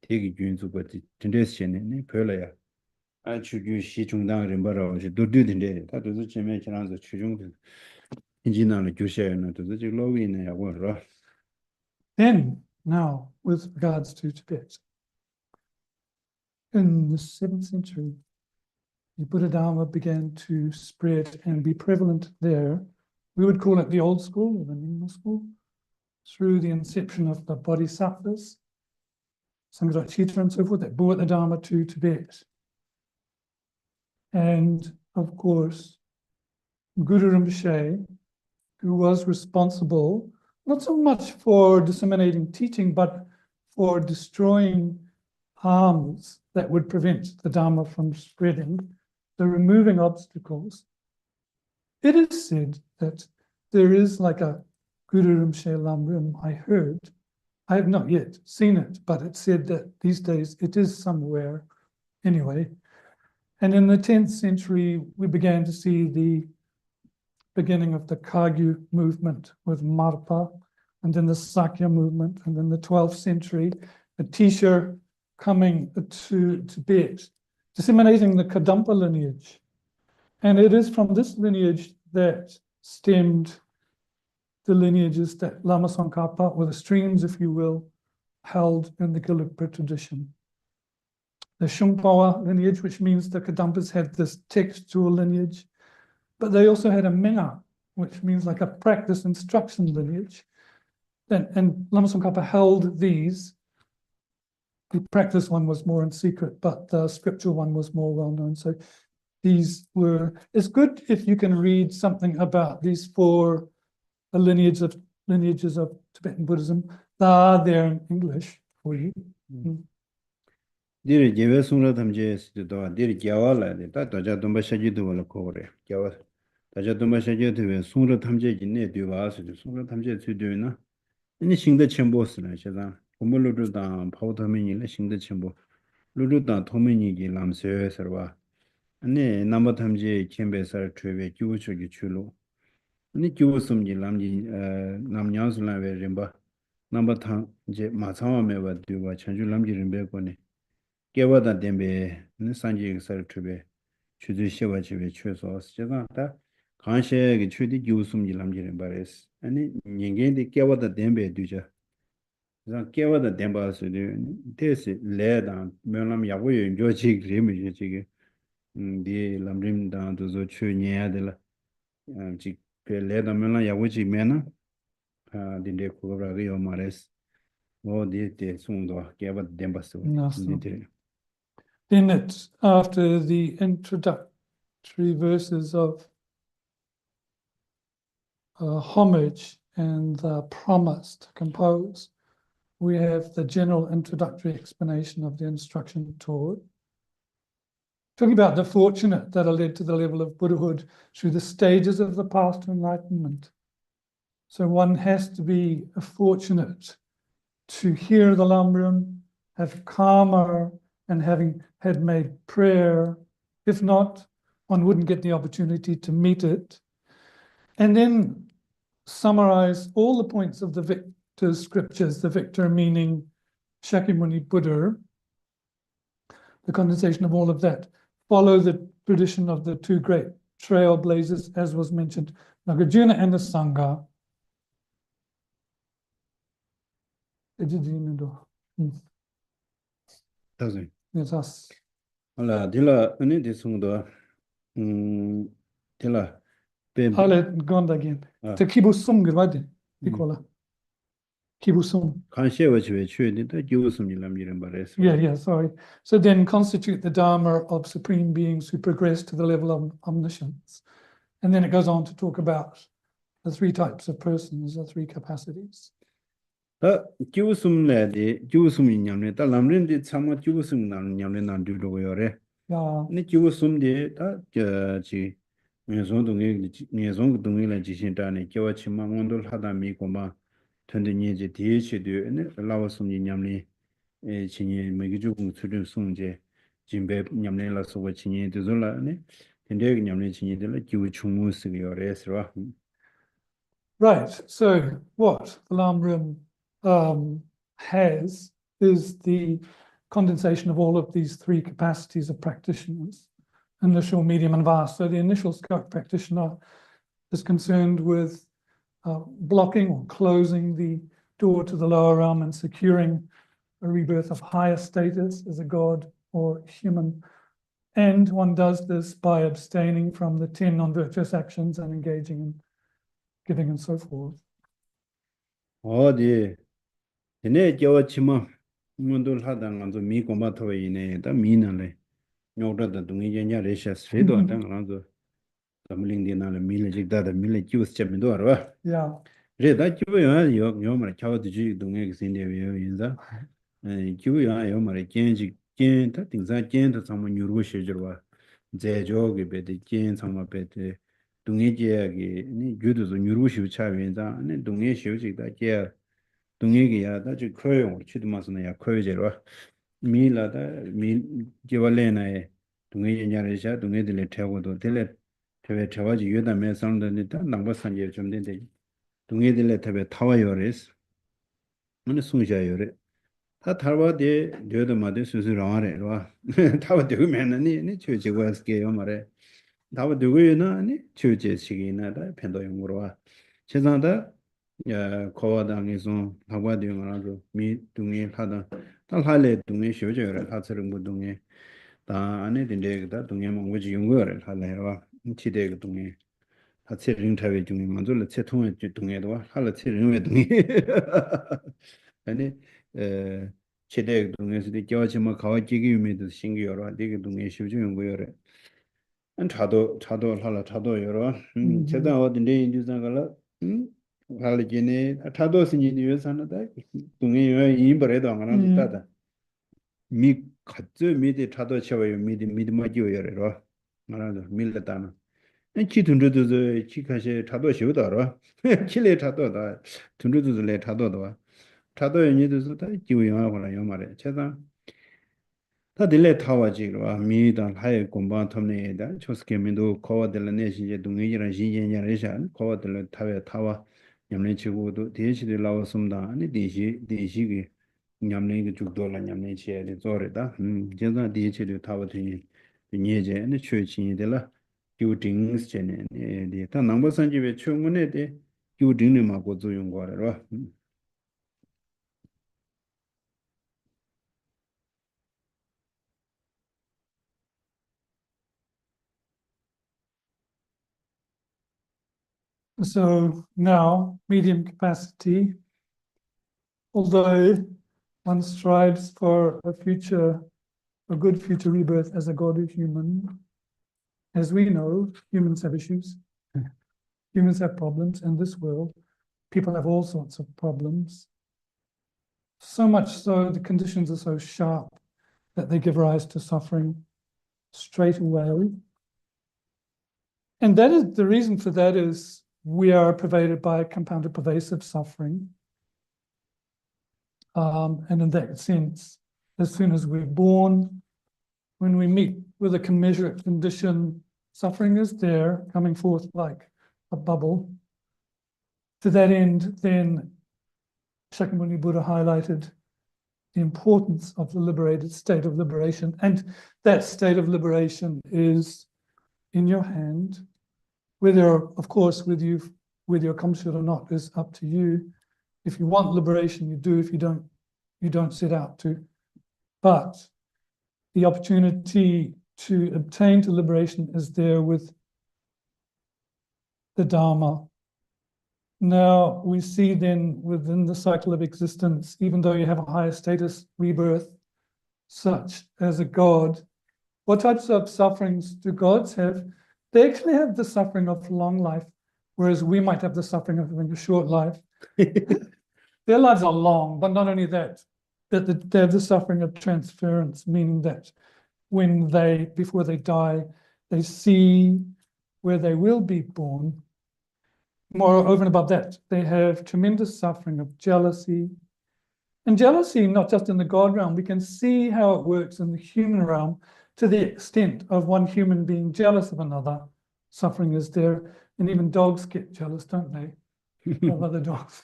대기 윤주거디 진데스체네 별로야 아 주주 시중당 림바로 도드딘데 다도 제메 지나서 추중도 인지나는 교셔야는 도저 로위네 야고로. Then, now, with regards to Tibet, in the 7th century, the Buddha Dharma began to spread and be prevalent there. We would call it the old school or the Nyingma school, through the inception of the Bodhisattvas, Sangharakshita and so forth, that brought the Dharma to Tibet. And of course, Guru Rinpoche, who was responsible not so much for disseminating teaching, but for destroying harms that would prevent the Dharma from spreading, so removing obstacles. It is said that there is like a Guru Rinpoche Lam Rim, I heard. I have not yet seen it, but it's said that these days it is somewhere anyway. And in the 10th century, we began to see the beginning of the Kagyu movement with Marpa, and then the Sakya movement, and then the 12th century, a teacher coming to Tibet, disseminating the Kadampa lineage. And it is from this lineage that stemmed the lineages that Lama Tsongkhapa, or the streams, if you will, held in the Gelugpa tradition. The Shungpawa lineage, which means the Kadampas had this textual lineage, but they also had a Menga, which means like a practice instruction lineage. And Lama Tsongkhapa held these. The practice one was more in secret, but the scriptural one was more well known. So these were, it's good if you can read something about these four lineages of Tibetan Buddhism. They are there in English for you. Diri jewe sungra tamje siddwa diri gyawa la de ta daja domba shaji do wala ko re gyawa daja domba shaji de sungra tamje ji ne de wa su sungra tamje su de na ni xingde qianbo si la xia wo lu zhu dang pao de min le xingde qianbo lu zhu dang tong min ni ji lam se se ba ni namba tamje qianbe sa chue ju chu ji chu lu ni ju sum ji lam ji nam nyang su la we rin ba namba tang je ma chang wa me wa de wa chen ju lam ji rin be ko ni 개와다 덴베 산지 설 투베 추즈 시와 집에 최소 제가다 간셰기 추디 교수님 남지는 바레스 아니 닝게디 개와다 덴베 두자 자 개와다 덴바스도 데스 레다 면람 야고요 조지 그림이 지게 디 람림 다도 저 추니야들 지 레다 면람 야고지 메나 아 딘데 코브라기요 마레스 어디에 송도 개와다 덴바스 딘데 Then it's after the introductory verses of homage and the promise to compose, we have the general introductory explanation of the instruction toward. Talking about the fortunate that are led to the level of Buddhahood through the stages of the path to enlightenment. So one has to be fortunate to hear the Lam Rim, have karma, and having had made prayer. If not, one wouldn't get the opportunity to meet it. And then summarize all the points of the Victor scriptures, the Victor meaning Shakyamuni Buddha, the condensation of all of that. Follow the tradition of the two great trailblazers, as was mentioned, Nagarjuna and the Sangha. doesn't Yes, us. Ala dila ani de sungdo dila be Alle gone again. The kibusum gewade, Nicola. Kibusum. kanxie wa chi chue de da ju sum ni lam yiren bares Yeah, sorry. So then constitute the Dharma of supreme beings who progress to the level of omniscience. And then it goes on to talk about the three types of persons, the three capacities. da ju sum le de ju sum ni nyam le da lam ren de chama ju sum na nyam le na du lo yo re Yeah. ni ju sum de da ji ne zong dong ne zong dong le ji xin da ne jiao qi ma ngon dol ha da mi ko ma tun de ni ji de chi de ne la wa sum ni nyam le qi ni me ge ju gong cu de song je jin be nyam le la so wa qi ni de zo la ne den de nyam le qi ni de la ju chung mu si yo re是吧 Right. So what the Lam Rim has is the condensation of all of these three capacities of practitioners, initial, medium, and vast. So the initial scope practitioner is concerned with blocking or closing the door to the lower realm and securing a rebirth of higher status as a god or human. And one does this by abstaining from the 10 non-virtuous actions and engaging in giving and so forth. 어디 네 겨워 치마 문들 하던 간도 미 고마토 이네 다 미나래 뇨다다 동이제냐 레샤 스레도 안당 간도 담링디나래 밀레직다다 밀레 키우스 쳔미도 알아 Yeah. 레다 키우야 요 뇨마래 차오드지 동에 신데요 인자 키우야 요 마래 겐지 겐다 띵자 겐다 참모 뉴르고 셔저와 제조게 베데 겐 참모 베데 동해지역이 니 규도도 뉴르시 차변자 니 동해 시우직다 게 동해기야 다지 커요 치도마스나야 커요제로 미라다 미 개발래나에 동해냐래샤 동해들에 태고도 들레 태베 태와지 유다메 상던데 남바산je 좀 된데 동해들에 태베 타와요레스 오늘 송샤요레 다 탈바데 려도마데 수수랑아래로 타와 되면은 니 최제과스게요 말에 다바 되고요나 아니 최제식이나다 펜도용으로와 세상다 거와당에서 하과되면은 미 동해 하다 달할래 동해 쇼저를 하처럼 뭐 동해 다 안에 된데다 동해 뭐지 용거를 할래요 치대가 동해 하체 링타베 중에 먼저를 채통의 동해도 할래 체링의 동해 아니 치대 동해서 겨지마 가와지기 유미도 신기여라 되게 동해 쇼저 용거를 차도 하라 차도 여러 Mhm. 제가 어딘데 인주상가라 할리기네 차도 신이 위해서는다 동의 인버래도 안 하는 Mm. 따다 미 같이 미리 차도 쳐요 미리 맞이요여러 말하자 밀렸다는 기준도도 기카시 차도 쉬우더라 kil에 차도다 둔도도래 차도도 차도 연이도 다 기후영하고나 요 말에 제가 다 딜레 타와지로 미단 하에 공방 텀네다 초스케민도 코어들 내신제 동의이란 신jen야레샤 코어들 타베 타와 냠네 치고도 대시들 나왔습니다 아니 대시기 냠네 그 죽돌라 냠네 치에 저래다 제가 대시를 타와더니 니제는 최친이들라 규딩스 제네 다 남버선집에 충분해 돼 규딩을 막고 조용 거라로 So now, medium capacity, although one strives for a good future rebirth as a God or human, as we know, humans have issues. Humans have problems in this world. People have all sorts of problems. So much so, the conditions are so sharp that they give rise to suffering straight away. And that is the reason for that is we are pervaded by compounded pervasive suffering. And in that sense, as soon as we're born, when we meet with a commensurate condition, suffering is there, coming forth like a bubble. To that end, then Shakyamuni Buddha highlighted the importance of the liberated state of liberation. And that state of liberation is in your hand. Whether, of course, whether you accomplish it or not is up to you. If you want liberation, you do. If you don't, you don't set out to. But the opportunity to obtain to liberation is there with the Dharma. Now we see then within the cycle of existence, even though you have a higher status rebirth, such as a god, what types of sufferings do gods have? They actually have the suffering of long life, whereas we might have the suffering of having a short life. Their lives are long, but not only that, they have the suffering of transference, meaning that before they die, they see where they will be born. Moreover and above that, they have tremendous suffering of jealousy. And jealousy, not just in the God realm, we can see how it works in the human realm to the extent of one human being jealous of another. Suffering is there. And even dogs get jealous, don't they? Of other dogs.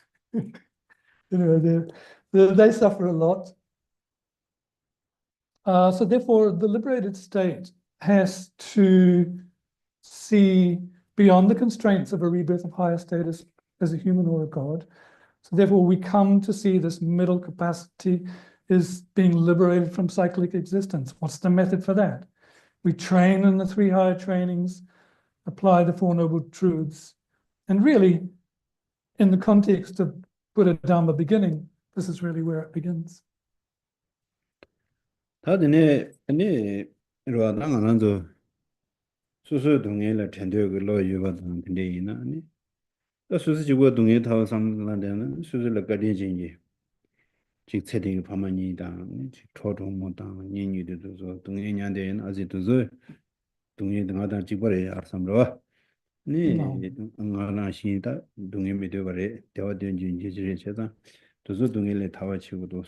They suffer a lot. So therefore, the liberated state has to see beyond the constraints of a rebirth of higher status as a human or a god. So therefore, we come to see this middle capacity is being liberated from cyclic existence. What's the method for that? We train in the three higher trainings, apply the Four Noble Truths. And really, in the context of Buddha Dharma beginning, this is really where it begins. 다들 네 로아당한도 수수 동의를 텐데고 로유거든 근데 이나니 수수 지고 동의 타고 삼는다는 수수를 가리진지 즉 세대의 파만이다 초동모다 년유도도 동의냐된 아직도 동의 등하다 지버려 알삼로 네 응아나시다 동의 미도버래 대화된지 이제 제가 도서 동의를 타와치고도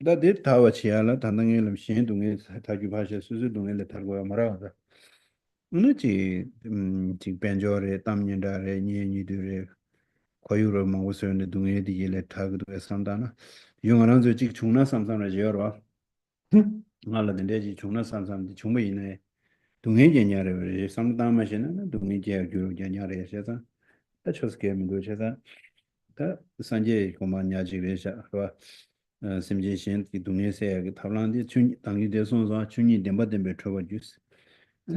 다들 타와치야라 단당에는 신 동의 타기 ഭാಷೆ 수수 동의를 타고 말아다 오늘지 지 벤조레 담년다레 니니들레 거유로 먹으서는 동의에 디게레 타고도 산다나 용어는 저 직 중나 삼삼을 지어라 말라든지 중나 삼삼이 중매이네 동의제냐를 삼담하시는 동의제 교육제냐를 해서 다초스케민도 제가 다 산제 고만야지레샤 와 심지신 이 동의세 그 탑란데 춘 당기대 손서 춘이 덴바덴베 trouble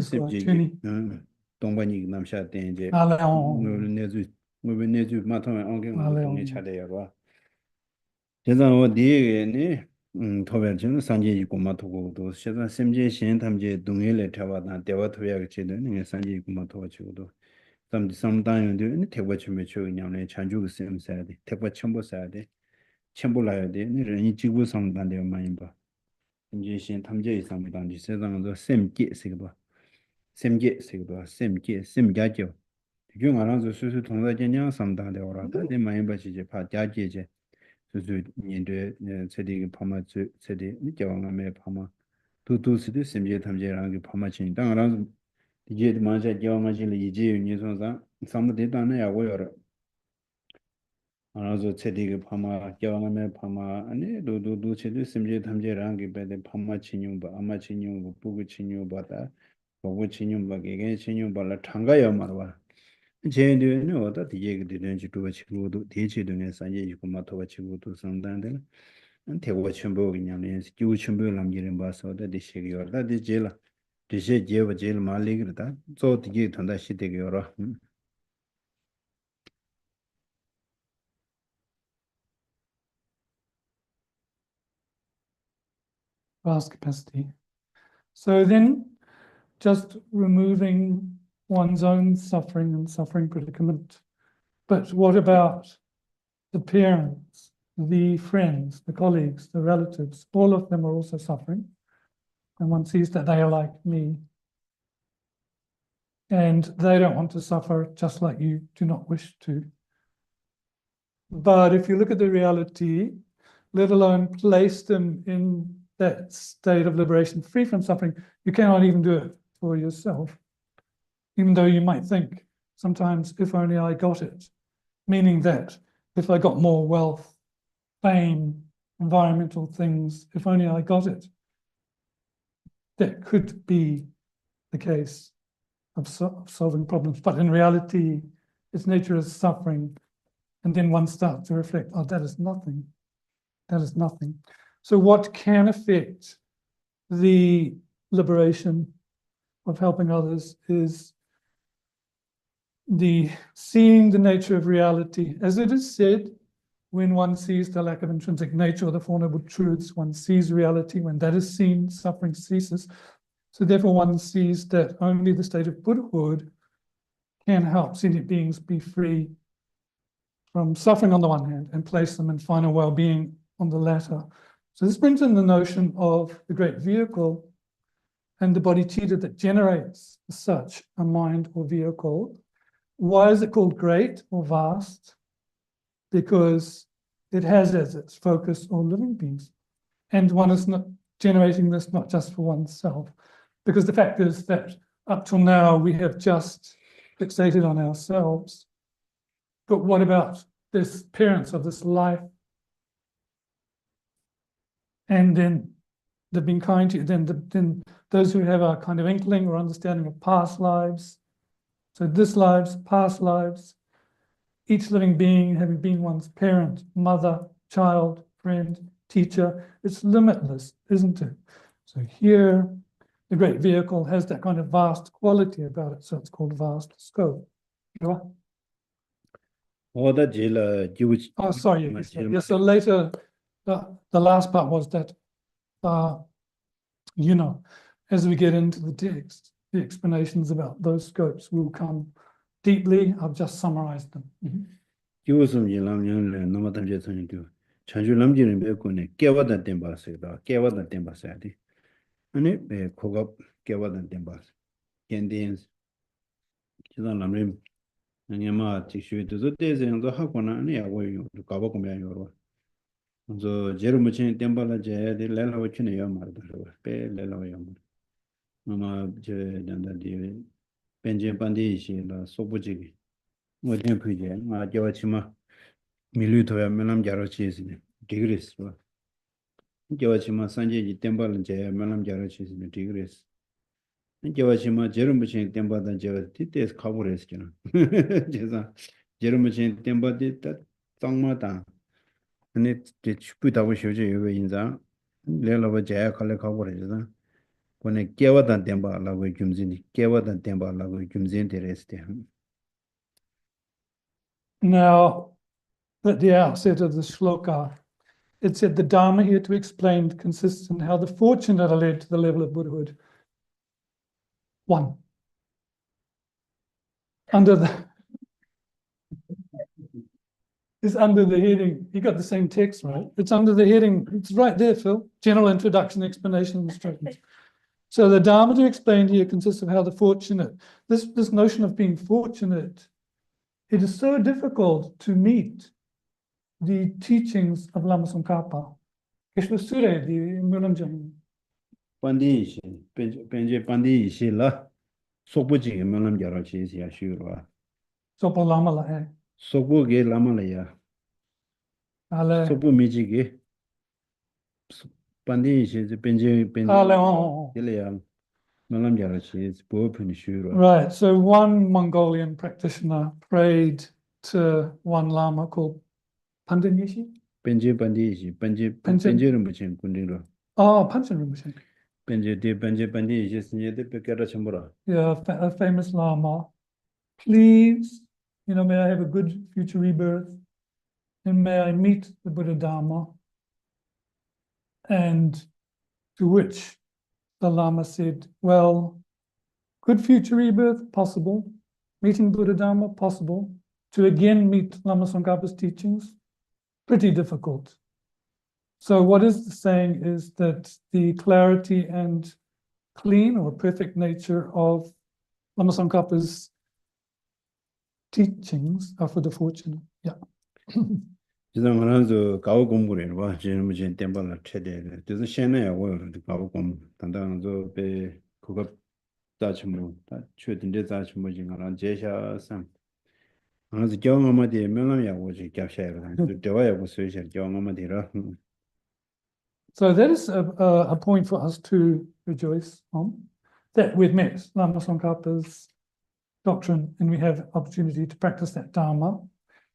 습지 동반이 남샤 된제 내주 마토에 안경 동의 차대요 봐 제가 어디에네 토베르는 산지 고마 토고도 세상 심지 신 탐지 동일에 태와다 대화 토야게 제는 산지 고마 토고도 삼지 삼단연도 태과 준비 초ኛ네 찬주가 셈사데 태과 첨부 사야데 첨부 라야 돼 너는 지구 상단데 많이 봐 심지 신 탐지 상단지 세상도 셈게 세가 셈게 세가 셈게 셈자죠 중 알아서 수수 통과제냐 상단데 오라다 내 많이 봐 이제 파 자제제 수수 년대 세대의 파마츠 세대 니자왕의 파마 두두스도 심지 탐지랑의 파마친 당然 이제 맞아 겨마실 이제 유니선상 상무대단에 야고요 알아서 세대의 파마 겨왕의 파마 아니 두두두 세대 심지 탐지랑의 배대 파마 친용바 아마 친용 부부 친용바다 보고 친용바게 친용발라 장가야 말와 제대는 어디 뒤에 되는지 또 치고도 대체등에 산재 있고 마토가 치고도 상단데 대고 첨부 그냥 주 첨부 남기는 봐서도 대시기요다 대제라 대시 제버 제일 말리 그러다 저 뒤에 단다 시대기요라 vast capacity. So then just removing one's own suffering and suffering predicament. But what about the parents, the friends, the colleagues, the relatives? All of them are also suffering. And one sees that they are like me. And they don't want to suffer just like you do not wish to. But if you look at the reality, let alone place them in that state of liberation, free from suffering, you cannot even do it for yourself. Even though you might think sometimes, if only I got it, meaning that if I got more wealth, fame, environmental things, if only I got it, that could be the case of solving problems. But in reality, its nature is suffering. And then one starts to reflect, oh, that is nothing. That is nothing. So what can affect the liberation of helping others is the seeing the nature of reality. As it is said, when one sees the lack of intrinsic nature or the Four Noble Truths, one sees reality. When that is seen, suffering ceases. So therefore one sees that only the state of Buddhahood can help sentient beings be free from suffering on the one hand and place them in final well-being on the latter. So this brings in the notion of the great vehicle and the bodhicitta that generates such a mind or vehicle. Why is it called great or vast? Because it has as its focus all living beings. And one is not generating this not just for oneself, because the fact is that up till now we have just fixated on ourselves. But what about this parents of this life? And then they've been kind to you, then those who have a kind of inkling or understanding of past lives. So this lives, past lives, each living being having been one's parent, mother, child, friend, teacher, it's limitless, isn't it? So here, the great vehicle has that kind of vast quality about it, so it's called vast scope. 어다 제일 지우치 Oh, sorry, yes, so later, the last part was that, as we get into the text, the explanations about those scopes will come deeply. I've just summarized them. 지우스미 람령래 너마담제 선이도 자주 남지는 배고네 깨와다 땜바스다 깨와다 땜바스야디 아니 배 고갑 깨와다 땜바스 겐딘스 기존 람림 아니마 지슈도 대제도 하거나 아니 야고요 가보고면 요로 저 제르무친 땜발라 제디 렐라고 치네요 말도 배 렐라고요 아마 제 단다디 벤제 반디시라 소부지기 뭐든 그게 아 저치마 밀루토야 mellamjarochis degrees ba jawachima sanjeji tembalin je mellamjarochis degrees jawachima jerumchin tembadan je tites khabures kina jeza jerumchin tembadi ta tangmada ne te chupudawo shoje yobe inza lelaba jaya khale khabures da kone kewadan temba lago jumzini kewadan temba lago jumzin tereste. Now, at the outset of the shloka, it said the Dharma here to explain consists in how the fortunate are led to the level of Buddhahood. 1. Under the is under the heading, you got the same text, right? It's under the heading, it's right there, Phil. General introduction, explanation, instructions. So the Dharma to explain here consists of how the fortunate, this notion of being fortunate, it is so difficult to meet the teachings of Lama Tsongkhapa. Keshwasure, the Mulamjam. 반디 벤제 반디 실라 속부지 명람 여러 지시야 쉬우와 Sopa Lama la, 속부게 라마라야 Ale, 속부 미지게 반디 시 벤제 벤제 Ale, 일이야 명람 여러 지시 보편이 쉬우와 right. So one Mongolian practitioner prayed to one Lama called Pandit Yishi. 벤제 반디 시 벤제 벤제는 무슨 군대로 Oh, Panchen Rinpoche. 벤제 데 벤제 반디 시 신예데 베케라 첨보라 Yeah, a famous Lama. Please, may I have a good future rebirth, and may I meet the Buddha Dharma. And to which the Lama said, well, good future rebirth, possible. Meeting Buddha Dharma, possible. To again meet Lama Tsongkhapa's teachings, pretty difficult. So what is the saying is that the clarity and clean or perfect nature of Lama Tsongkhapa's teachings are for the fortunate. Yeah. 지금 하나도 가오 공부를 봐 지금 무슨 템벌을 최대 그래서 신내야 뭐 가오 공부 단단한 배 그거 다치면 다 최근에 다치면 지금 제샤상 하나도 경험하디 명함이야 오지 겹셔야 대화야 무슨 경험하디라 So that is a point for us to rejoice on, that we've met Lama Tsongkhapa's doctrine and we have opportunity to practice that Dharma.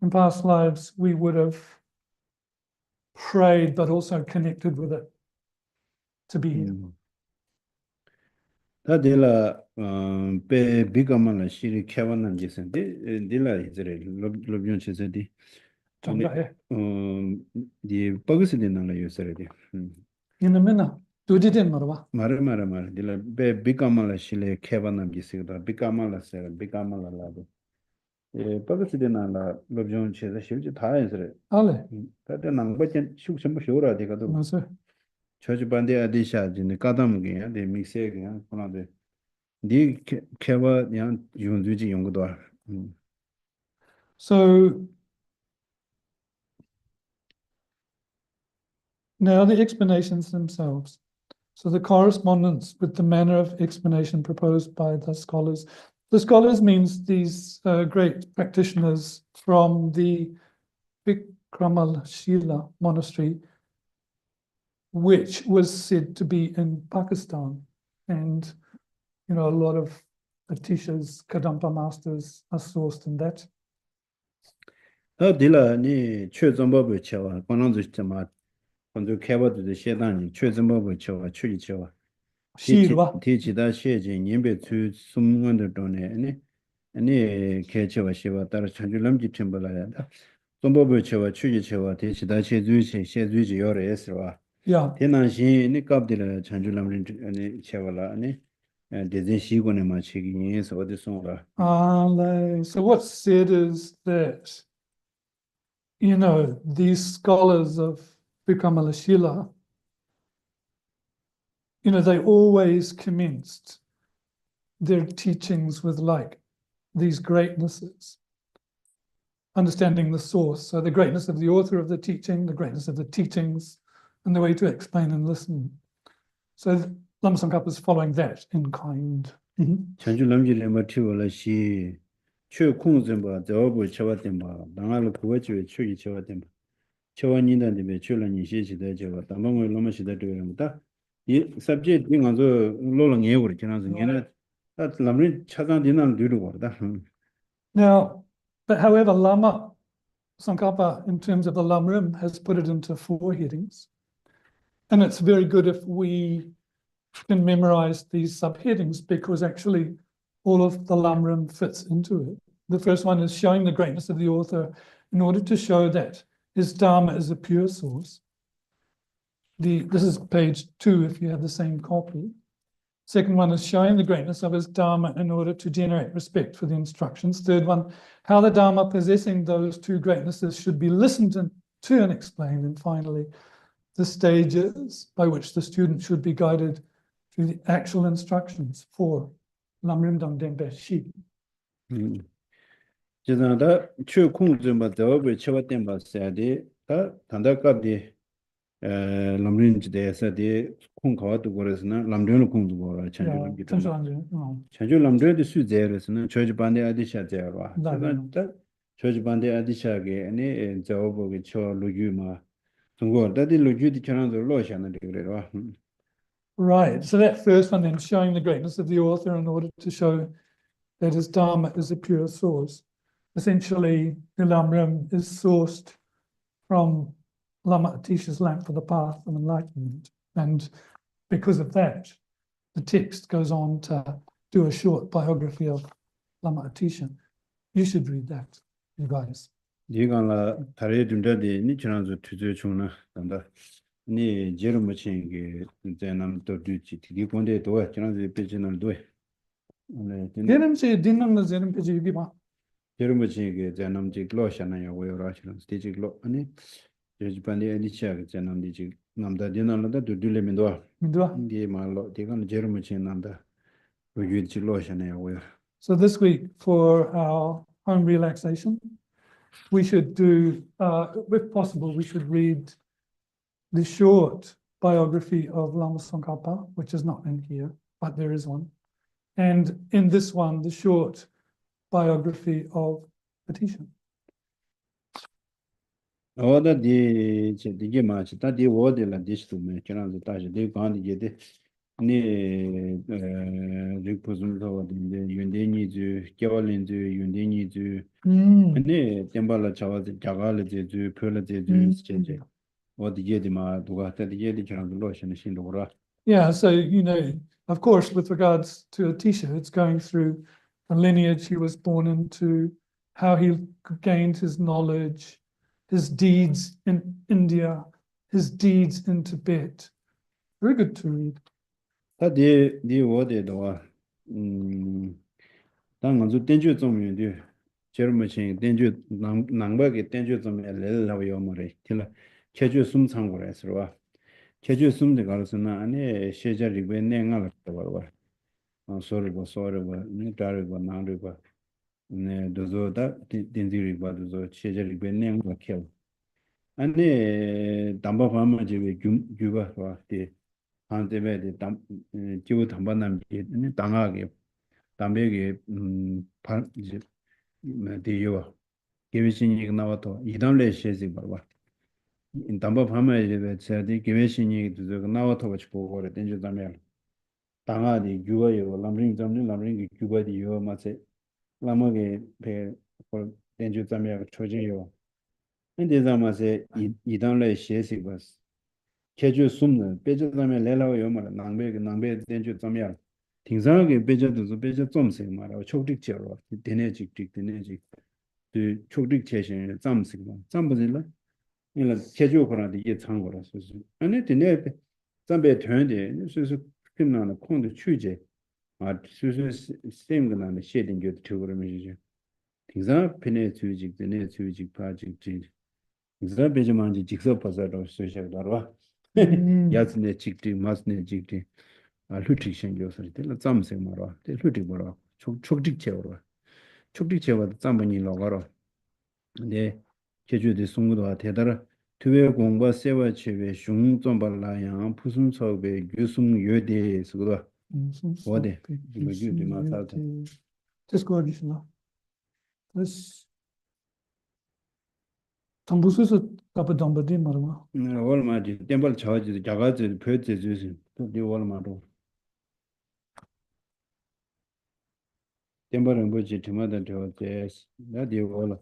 In past lives, we would have prayed, but also connected with it to be here. 다들라 배 비가만 시리 캐원한 짓인데 딜라 이제 로비온 치세디 디 버그스디는 요새래디 In a minute, do it in Marwa. 마르 딜라 배 비가만 시리 캐원한 짓이다 비가만 세 비가만 라도 예 버그스디는 로비온 치세 실제 다 해서래 Ale, 다들 남버전 숙심부 쇼라 되가도 no, sir. 저지 반대 아디샤진의 까담게 데 믹스에 하나데 디 캐와 양 용주지 용거도 So now the explanations themselves. So the correspondence with the manner of explanation proposed by the scholars. The scholars means these great practitioners from the Vikramalashila monastery, which was said to be in Pakistan. And, a lot of Atishas, Kadampa masters are sourced in that. 딜라 니 최전법을 쳐와 권한도 있지만 먼저 캐버도 시단이 최전법을 쳐와 추리 쳐와 Shirwa. 디지다 시제 님베 주 숨원들 돈에 아니 개체와 시와 따라 전주lâm 집템벌아야 전법을 쳐와 추리 쳐와 디지다 시주시 시주지 요래스와 Yeah. 대난시 니 갑들 전주lâm 아니 쳐와라 아니 대진 시군에 마치기에서 어디 송라 So what's said is that, these scholars of Vikramalashila, they always commenced their teachings with these greatnesses, understanding the source. So the greatness of the author of the teaching, the greatness of the teachings, and the way to explain and listen. So Lama Tsongkhapa is following that in kind. 전주lâm 마티올라 시 최콩점바 저부 쳐왔던바 당할 그거지 추기 쳐왔던바 쳐원이는데 출연이 시시대 저거 담방을 너무 시대 되는다 이 subject 인간도 로랑 예우를 지나서 얘는 다 람린 차단되는 뒤로 거다 Now, but however, Lama Tsongkhapa, in terms of the Lam Rim, has put it into 4 headings. And it's very good if we can memorize these subheadings, because actually all of the Lam Rim fits into it. The first one is showing the greatness of the author in order to show that his Dharma is a pure source. this is page 2 if you have the same copy. Second one is showing the greatness of his Dharma in order to generate respect for the instructions. Third one, how the Dharma possessing those two greatnesses should be listened to and explained. And finally, the stages by which the student should be guided through the actual instructions for Lam Rim Dang Denpe Shi. 지난다 추 공점바 더블 쳐봤던 봤어야지 다 단다갑디 람린지대에서디 콩가와도 그래서는 람린을 공도 보라 찬주를 기도 찬주 람린의 수제에서는 저지 반대 아디샤제와 그러니까 저지 반대 아디샤게 아니 저보기 저 루규마 중국 다디 루규디 전화도 로샤는 그래요. Right, so that first one then showing the greatness of the author in order to show that his Dharma is a pure source. Essentially, the Lam Rim is sourced from Lama Atisha's lamp for the path of enlightenment. And because of that, the text goes on to do a short biography of Lama Atisha. You should read that, you guys. 네가라 다리 둔다디 니처럼서 투주 중나 단다 니 제르머친게 제남도 뒤치 디기 본데 도와 저는 베지널 도에 네 Denim say dinam na zenim peji giba. 제르머친게 제남지 글로샤나야 we요라시는 스테지 글로 아니 제지반데 아니치아 제남디지 남다 디나라다 두둘레민도 Mindua. 디 말로 디간 제르머친 남다 우유지 글로샤나야 we요. So this week for our home relaxation, we should do, if possible, we should read the short biography of Lama Tsongkhapa, which is not in here, but there is one. And in this one, the short biography of Atisha. 어다 디 디게 마치 다디 워데라 디스투메 저랑도 다시 디 간디게데 니 리포즘도 어딘데 윤데니즈 겨울린즈 윤데니즈 네 템발라 차와데 자갈레즈 펄레즈 스체제 어디게디마 누가 때디게디 저랑도 로션 신도라. Yeah, so, you know, of course, with regards to Atisha, it's going through the lineage he was born into, how he gained his knowledge, his deeds in India, his deeds in Tibet. Very good to read. 다디 디 워데도와 당은주 땡주 좀이디 제르머신 땡주 낭바게 땡주 좀 엘레라고 요머레 틸라 체주 숨창고라서와 체주 숨데 가르스나 아니 셰자리베 냉알 거와 소르고 네 다르고 나르고 네 도조다 딘디리고 도조 셰자리베 냉알 켜 아니 담바파마지베 규바와 디 한테베데 담 지구 담반남지 당하게 담배게 이제 대요 개회신이 나와도 이담래 시지 봐봐 담바 파마에 제디 개회신이 그 나와도 같이 보고 그래 된지 담에 당하디 규어요 람링 담는 람링이 규어디 요 맞세 라마게 배 된지 담에 초진요 근데 담아세 이담래 시지 봐 제주 숨는 배저다면 내라고 요말 낭배 된주 점이야 등상하게 배저도 배저 점세 말아 초직지로 되네직 그 초직 제신 점세 점부질라 이라 제주 거라도 이게 참고라서 아니 되네 점배 되는데 그래서 끝나는 콘도 취재 수수 시스템가는 쉐딩 투그러미지 등상 편에 취직 되네 취직 파직지 등상 배저만지 직접 봐서도 소셜다로 야스네 직디 마스네 직디 루틱 생겨서 될 잠세 말아 될 루틱 뭐라 촉직 채워라 촉직 채워도 잠만이 나가라 근데 제주도 송구도 대다라 투외 공부 세와 체외 슝좀 발라야 푸순 사업의 교승 요대에서도 어디 이거 유디 마사도 Just go additional. This tambususu kapadambadi marwa. 얼마지 템벌 저지 자가지 벼지 주시 또 얼마도 템벌은 뭐지 팀마다 저제 나디 얼마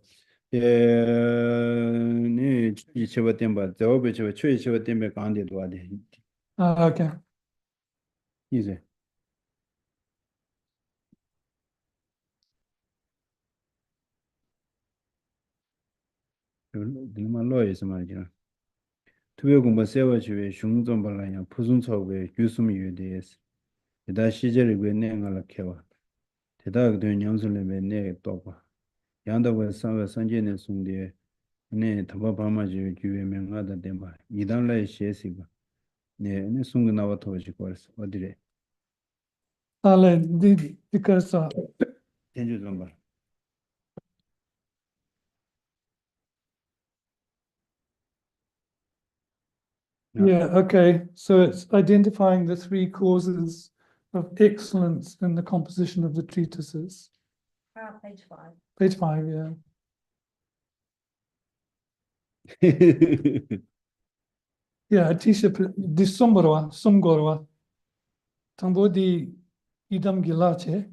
네 이체바 템바 저베 저 최이체바 템베 간데도 와데 Okay. 이제 들만 로에서 말이야 특별 공부 세워주에 중점 발라야 푸순 처우에 유숨이 유대해서 대다 시절을 왜 내가 캐와 대다 된 연습을 왜 내가 또 봐. 양다고 상가 선제는 송대 네 더바 바마지 주에 명하다 대마 이단라의 시에시가 네 송가 나와 도지 거스 어디래 Because 텐주 좀 봐. yeah, okay. So it's identifying the three causes of excellence in the composition of the treatises. Page 5. Page 5, yeah. Yeah, Atisha di Sumgorwa. Tambo di Idam Gilache.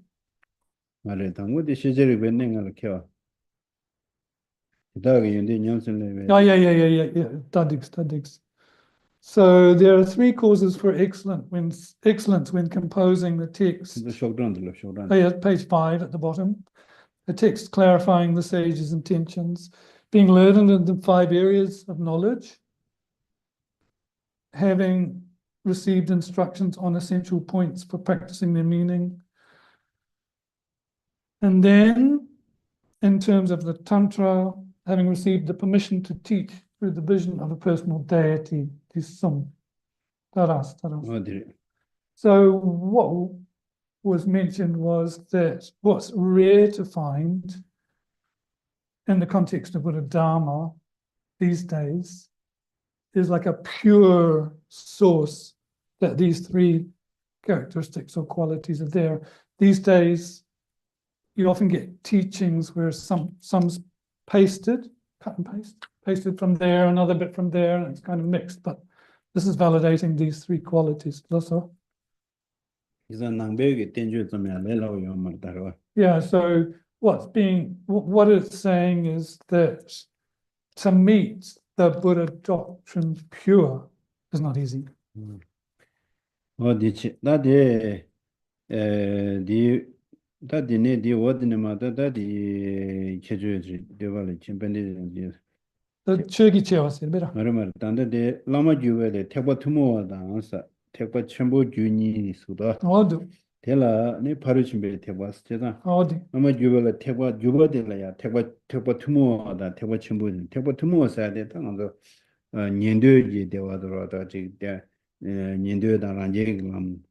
말에 당고디 시절을 왜 내가 캐와 대다가 연대 연습을 Oh, 왜 yeah. Tadigs. So there are three causes for excellence when composing the text. 쇼그란들 Oh, yeah, page 5 at the bottom. The text clarifying the sage's intentions, being learned in the 5 areas of knowledge, having received instructions on essential points for practicing their meaning. And then, in terms of the Tantra, having received the permission to teach through the vision of a personal deity, Tisum. Taras. 어디래 So what was mentioned was that what's rare to find in the context of Buddha Dharma these days is like a pure source that these three characteristics or qualities are there. These days, you often get teachings where some's pasted, cut and pasted from there, another bit from there, and it's kind of mixed, but this is validating these three qualities. That's all. 이산 낭배에게 땡주 좀 내려고 요말 따라와 Yeah, so what it's saying is that to meet the Buddha doctrine pure is not easy. 어디지 나디 디 다디네 디 어디네 마다 다디 체주지 되발이 침반데 The Chögi Chewa said better. 말말 단데 라마 주베데 태바 투모와다 안사 태바 첨부 주니 수다 Odu. 텔라 네 바로 준비 태바스 제가 Odu. 라마 주베라 태바 주바데라야 태바 투모와다 태바 첨부 태바 투모와서 돼 당도 년도지 대화도라다 지대 년도다 란제람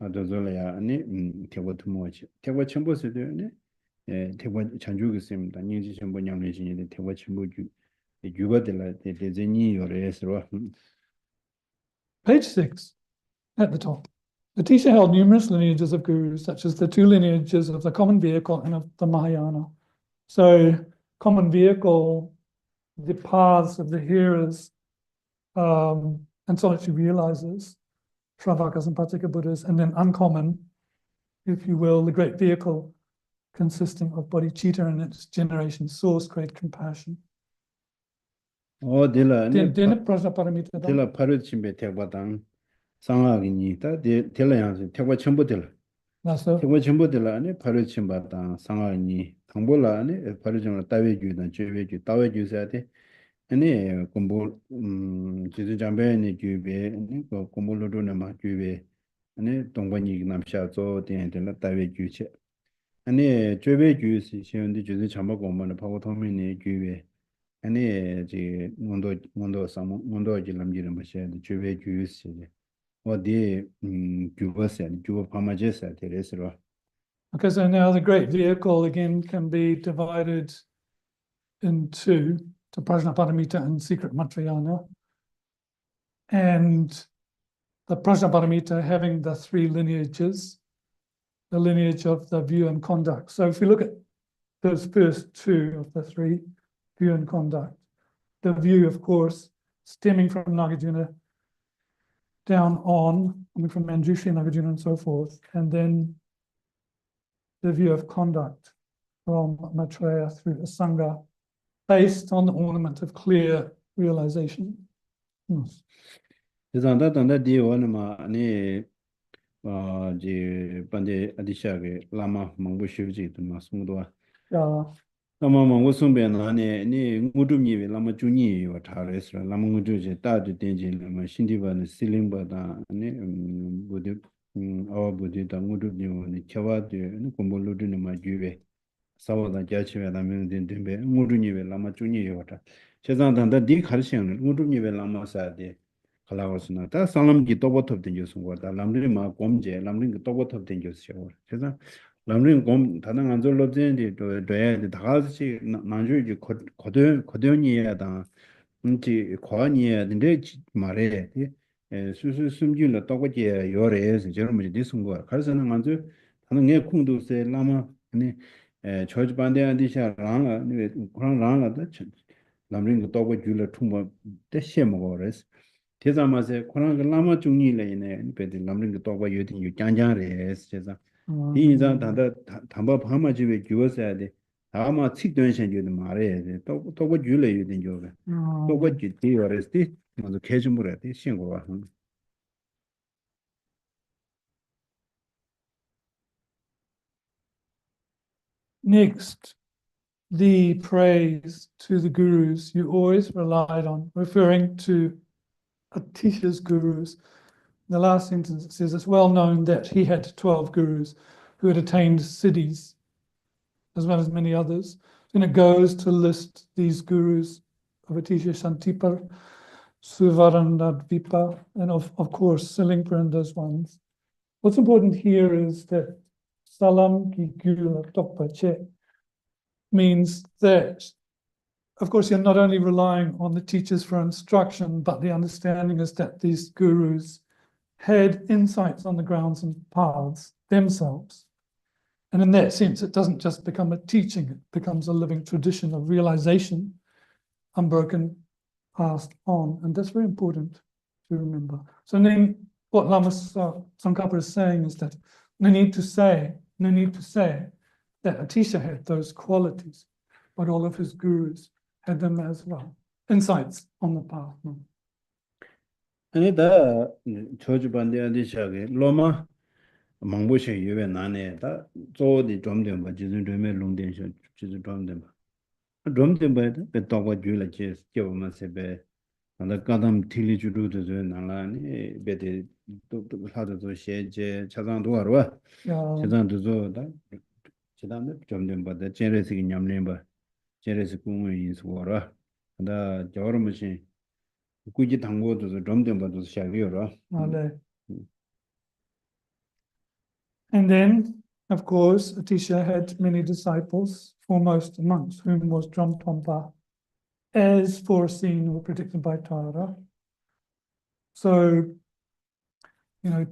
아도졸야 아니 태바 투모와치 태바 첨부스도네 태바 찬주가 있습니다 년지 첨부 냠내진이 태바 첨부 Page 6 at the top. The teacher held numerous lineages of gurus, such as the 2 lineages of the common vehicle and of the Mahayana. So, common vehicle, the paths of the hearers and solitary realizers, Shravakas and Paticca Buddhas, and then uncommon, if you will, the great vehicle consisting of bodhicitta and its generation source, great compassion. 딜라 Prajnaparamita. 딜라 파르침베 태바당 상하기니다 딜라 양세 태바 첨부들 That's so. 태바 첨부들 안에 파르침바당 상하니 당볼라 안에 파르침을 따외주다 죄외주 따외주사데 아니 공부 지지 잠배니 주베 그 공부로도나마 주베 아니 동반이 남샤조 된들 따외주체 아니 죄외주시 시온디 지지 잠바 공부는 파고 통면이 주베 아니 지 문도 사무 문도 질람지는 것이 주베 주스 어디 주버세 주버 파마제사 데레스로 Okay, so now the great vehicle again can be divided into to Prajnaparamita and secret Matrayana. And the Prajnaparamita having the 3 lineages, the lineage of the view and conduct. So if we look at those first 2 of the 3, view and conduct, the view, of course, stemming from Nagarjuna down on, coming from Manjushri, Nagarjuna, and so forth, and then the view of conduct from Maitreya through Asanga, based on the ornament of clear realization. 그래서 단다 디원마 아니 지 반데 아디샤게 라마 망부시지 좀 맞습니다. Yeah. Tamama wasumbe na ni ngudu nyiwe lama junyi yo thare sra lama ngudu je ta de tenje lama shindi ba ne siling ba da ne budi awa budi da ngudu nyiwe ne chawa de ne kumbolo de ne ma juwe sawa da ja chiwe da men den den be ngudu nyiwe lama junyi yo ta chezan da di khar shen ngudu nyiwe lama sa de khala wasna ta salam gi tobo top den jo sungwa da lamri ma komje lamri gi tobo top den jo syo chezan 람린 곰 다른 안절로 되는데 또 돼야 다 같이 난주지 고대니야다 인지 과니야 근데 말해 수수 숨길로 떠고지 요래서 저런 문제 있은 거 그래서는 먼저 하는 게 콩도세 라마 아니 저지 반대한디샤 랑 그런 랑라다 람린 떠고 줄로 통보 대시에 먹어res 대자마세 그런 라마 중이래네 베드 람린 떠고 요딘 요 짱짱래스 제가 이 인상 단다 담바 파마지에 주어서야 돼. 다마 측전선교도 말해야 돼. 또 줄래 유된 job. 또 지티어스티 먼저 개좀물어야 돼. 신고가. Next, the praise to the gurus you always relied on, referring to Atisha's gurus. The last sentence says it's well known that he had 12 gurus who had attained siddhis, as well as many others. And it goes to list these gurus of Atisha Shantipar, Suvarnadvipa, and of course, Silingpur and those ones. What's important here is that Salam ki gula tokpa che means that, of course, you're not only relying on the teachers for instruction, but the understanding is that these gurus had insights on the grounds and paths themselves. And in that sense, it doesn't just become a teaching, it becomes a living tradition of realization, unbroken, passed on. And that's very important to remember. So then what Lama Tsongkhapa is saying is that no need to say that Atisha had those qualities, but all of his gurus had them as well. Insights on the path. 아니 다 저주 반대한테 시작해. 로마 망보시 유에 나네 다 조디 좀된 뭐 지진 좀에 롱된셔 지진 좀된 뭐 좀된 뭐도 배도가 줄라 제 겨우면서 나 가담 틸리 주루도 나라니 베데 또 하도 셰제 차장도 하러 차장도 저다 지단데 좀된 바다 제레스 냠렘 바 제레스 공을 인수하러 나 저러면서 꾸지 당고도 좀된 바도 시작이요라 And then, of course, Atisha had many disciples, foremost amongst whom was Drumtompa, as foreseen or predicted by Tara. So,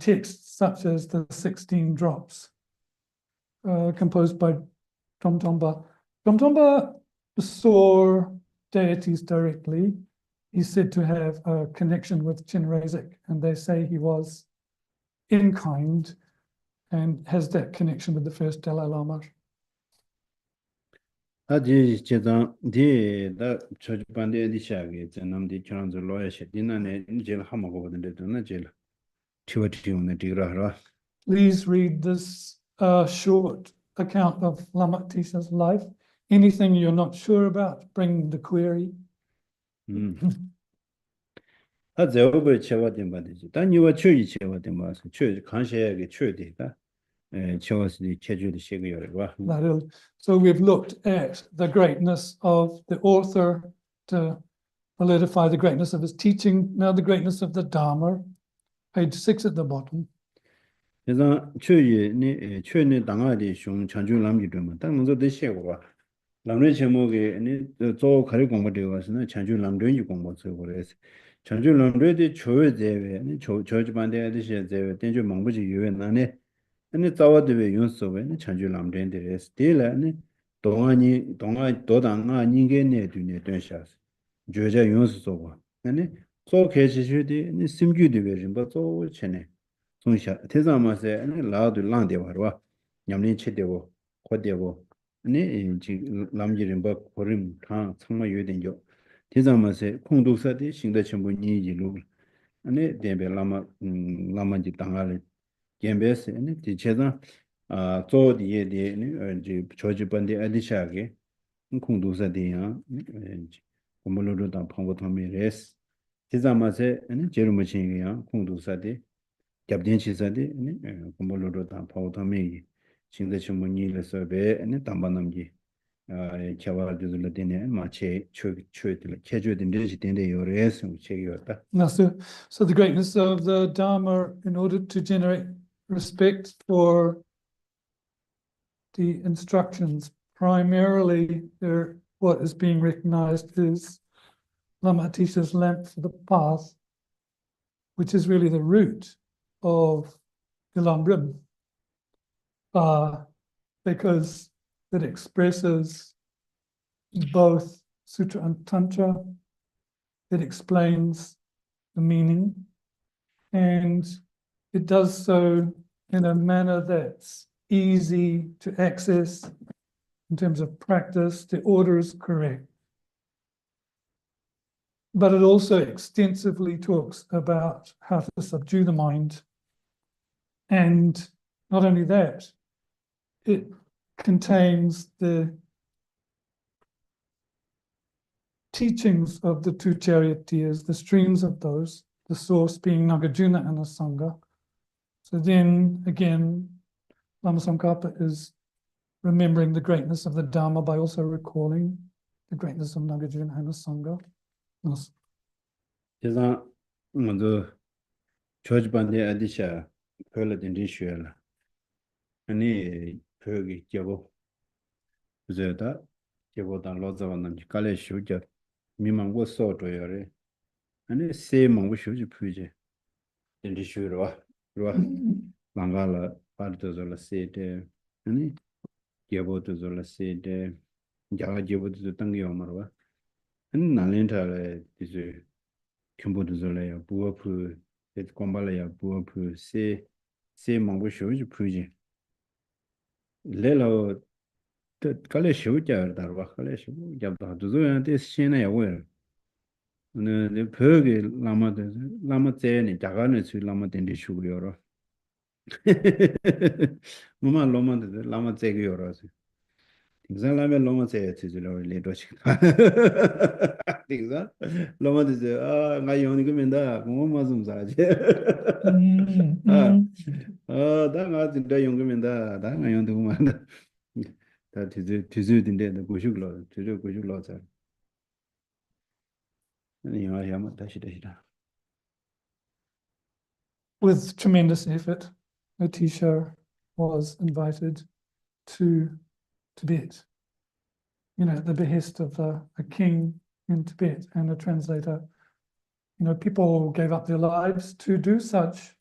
texts such as the 16 drops, composed by Drumtompa. Drumtompa saw deities directly. He's said to have a connection with Chinrezig, and they say he was in kind and has that connection with the first Dalai Lama. 아지 제가 디다 저주반대 디샤게 전남디 전남저 로야시 디나네 제일 하마고 버는데 도나 제일 티워티오네 디라라. Please read this short account of Lama Atisha's life. Anything you're not sure about, bring the query. 아 제어버 채워된 바디지. 단위와 추이 채워된 바서 추 간셔하게 추이되다. 채워스디 체주의 시기여와. So we've looked at the greatness of the author to solidify the greatness of his teaching, now the greatness of the Dharma, page 6 at the bottom. 그래서 추이 당아디 숑 찬주람이 되면 딱 먼저 되시고 람의 제목에 또 가리 공부되어 가서는 찬주람도인지 공부해서 그래서 찬주람도의 조회 제외 저주반대 되시 제외 된주 망부지 유에 나네 아니 자와드베 윤소베 찬주람된데 스틸라니 동안이 도당아 닝게네 두네 된샤스 조자 윤소고 아니 소 계시슈디 니 심규디베 림바 또 체네 송샤 대자마세 아니 라도 란데와와 냠린 체데고 코데고 아니 지 람지림바 고림 타 정말 유된죠 대자마세 콩도사디 신의 전부 니지로 아니 데베 라마지 당할 겜베스 아니 디체다 조디에디 이제 조지반데 아디샤게 공도사대야 공부로도 방법 통미레스 지자마세 아니 제르머친이야 공도사대 갑된치사대 아니 공부로도 방법 통미 신대 주문이라서 배 아니 담반남기 개발되는 데네 마치 초초들 개조된 데지 된데 요레스 책이었다. Now, so the greatness of the Dharma, in order to generate respect for the instructions, primarily what is being recognized is Lama Atisha's lamp for the path, which is really the root of the Lam Rim, because it expresses both Sutra and Tantra. It explains the meaning, and it does so in a manner that's easy to access in terms of practice. The order is correct. But it also extensively talks about how to subdue the mind. And not only that, it contains the teachings of the two charioteers, the streams of those, the source being Nagarjuna and Asanga. So then again, Lama Tsongkhapa is remembering the greatness of the Dharma by also recalling the greatness of Nagarjuna and Asanga. 제가 먼저 조지반데 아디샤 컬러든 리슈얼 아니 거기 제보 그제다 제보다 로자반남 깔레 슈저 미망고 소도요레 아니 세망고 슈지 푸제 리슈르와 루와 망갈라 파르도졸라 세데 아니 제보도졸라 세데 야가 제보도 당겨 말와 아니 날렌타레 디제 컴보도졸라야 부어프 콤발라야 부어프 세 망고 슈지 푸제 레로 칼레 슈자 다르와 칼레 슈 잡다 두조한테 신나야 왜 오늘 벽에 라마제니 자가는 수 라마된데 슈고요로 뭐만 로만데 라마제고요로서 딩살라메 로마제 지지로 레도시 딩살 로마데 나 용니 그면다 뭐만 좀 사지 다가 진짜 용금면다 다가 용도 그만다 다 뒤즈딘데 고슈글로 고슈글로 자 With tremendous effort, Atisha was invited to Tibet, at the behest of a king in Tibet and a translator. People gave up their lives to do such,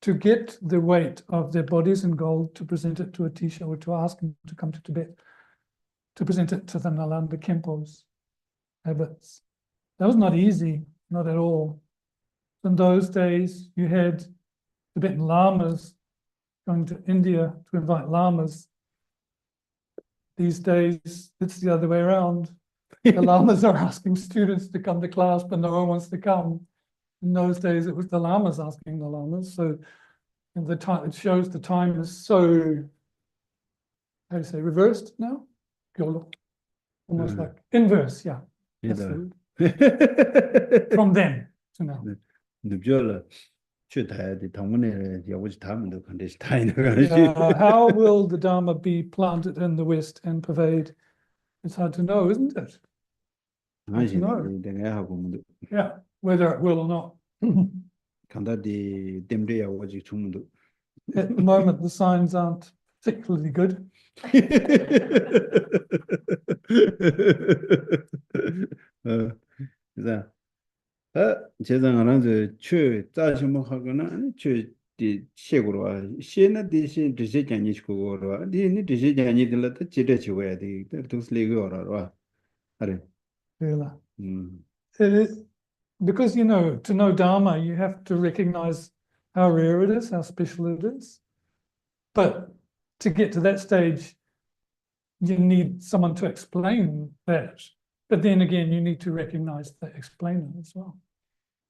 to get the weight of their bodies in gold, to present it to Atisha or to ask him to come to Tibet, to present it to the Nalanda Khenpo's abbots. That was not easy, not at all. In those days, you had Tibetan lamas going to India to invite lamas. These days, it's the other way around. The lamas are asking students to come to class, but no one wants to come. In those days, it was the lamas asking the lamas. So the time, it shows the time is so, how do you say, reversed now? Almost like inverse, yeah. From then to now. How will the Dharma be planted in the West and pervade? It's hard to know, isn't it? Hard to know. Yeah, whether it will or not. At the moment, the signs aren't particularly good. 제가 최 짜시모 하거나 최디 시고로 시나 디시 디시장이 시고로 디니 디시장이 들었다 지대 지워야 돼. 두슬리고 오라로. 아래. Because to know Dharma, you have to recognize how rare it is, how special it is. But to get to that stage, you need someone to explain that. But then again, you need to recognize the explainer as well.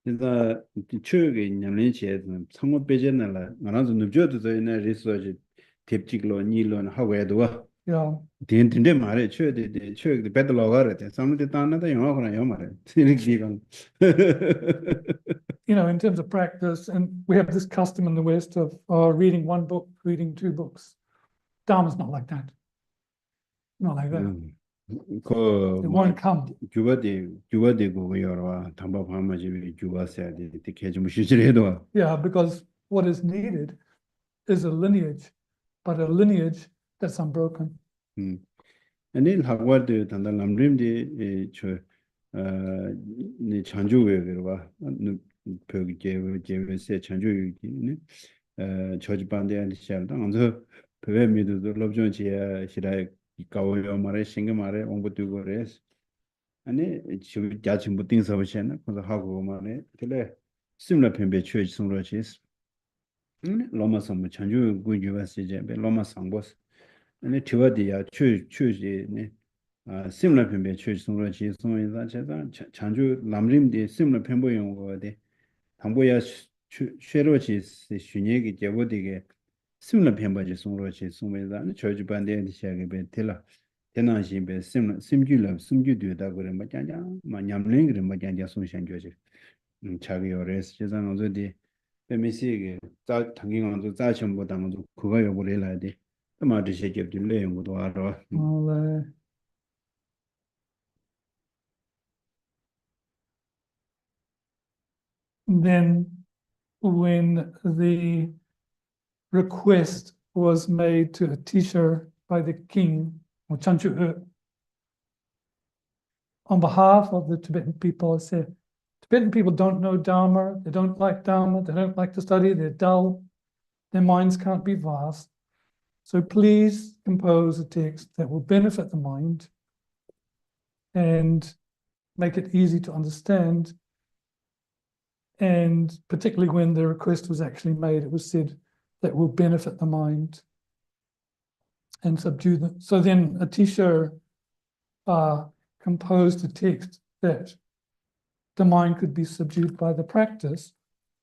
그래서 추억이 냠린치에는 상호 배제나라 나라도 늦어도 저희는 리서치 팁직로 니론 하고 해도 Yeah. Dinde mare chö de bed logare de samde tanna da yo gona yo mare tinik digan. You know, in terms of practice, and we have this custom in the West of reading one book, reading two books. Dharma's not like that. Not like that. 그 It won't come. 주바데 고 여러 담바 파마지 주바세 de keju 무시지레도. Yeah, because what is needed is a lineage, but a lineage that's unbroken. 아니 학과도 단단 람림디 니 chanjuwe 그러봐 벽이 제외세 chanju유기네 저지반대한테 시작다 먼저 배배 미도도 럽존지야 시라이 가오요 말에 신경 말에 온것도 그래서 아니 지금 자친 못 띵서버시나 그래서 하고 말에 그래 심라 편배 취해 송로지스 로마서 뭐 chanju 구주바시제 로마 상보스 아니 티와디야 취취네 similar pembe chö sungro chi sungwe za che da chanju lamrim de similar pembo yong go de tangbo ya shero chi shunye gi jebo de ge similar pembo ji sungro chi sungwe za ne chö ji ban de de sha ge be tela tena shi be simju la simju de da go re ma jang jang ma nyam ling ge ma jang jang sung shan gyo ji cha ge yo res che zang zo de be me si ge za tang ging ang zo za chen bo dang zo ku ga yo bo le la de ma de she ge de le yong go do a ro Well, then when the request was made to a teacher by the king, or Chanchu, on behalf of the Tibetan people, I said, Tibetan people don't know Dharma, they don't like Dharma, they don't like to study, they're dull, their minds can't be vast. So please compose a text that will benefit the mind and make it easy to understand. And particularly when the request was actually made, it was said that will benefit the mind and subdue them. So then a teacher composed a text that the mind could be subdued by the practice.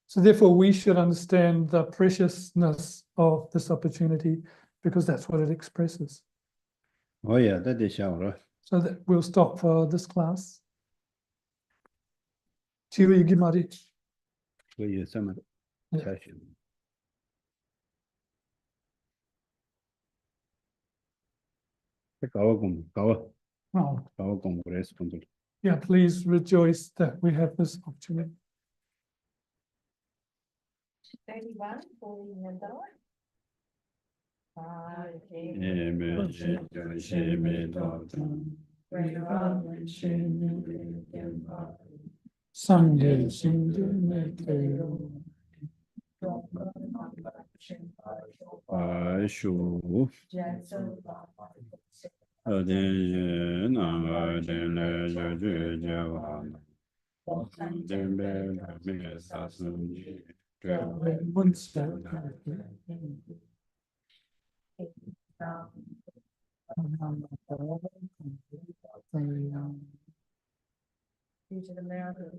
So therefore we should understand the preciousness of this opportunity because that's what it expresses. Oh yeah, that is our. So that we'll stop for this class. Chiru Yugimari. Well, you some Yeah. session. Kawa Oh, respond. yeah, please rejoice that we have this opportunity. 31, falling in the door. Sunday, Sunday, Meteo. Shu. Due to the miracle.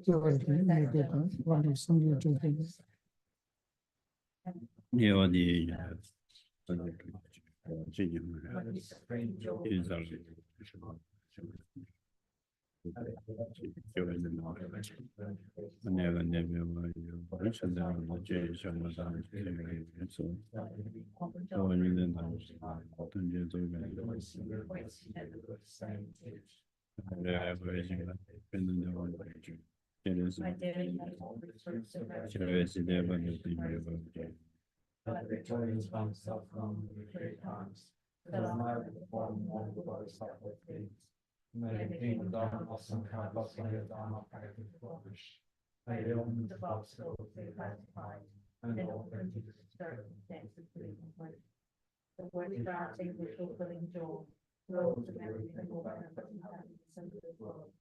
The word starting with fulfilling joy. Lord, and everything will benefit and happiness and good world.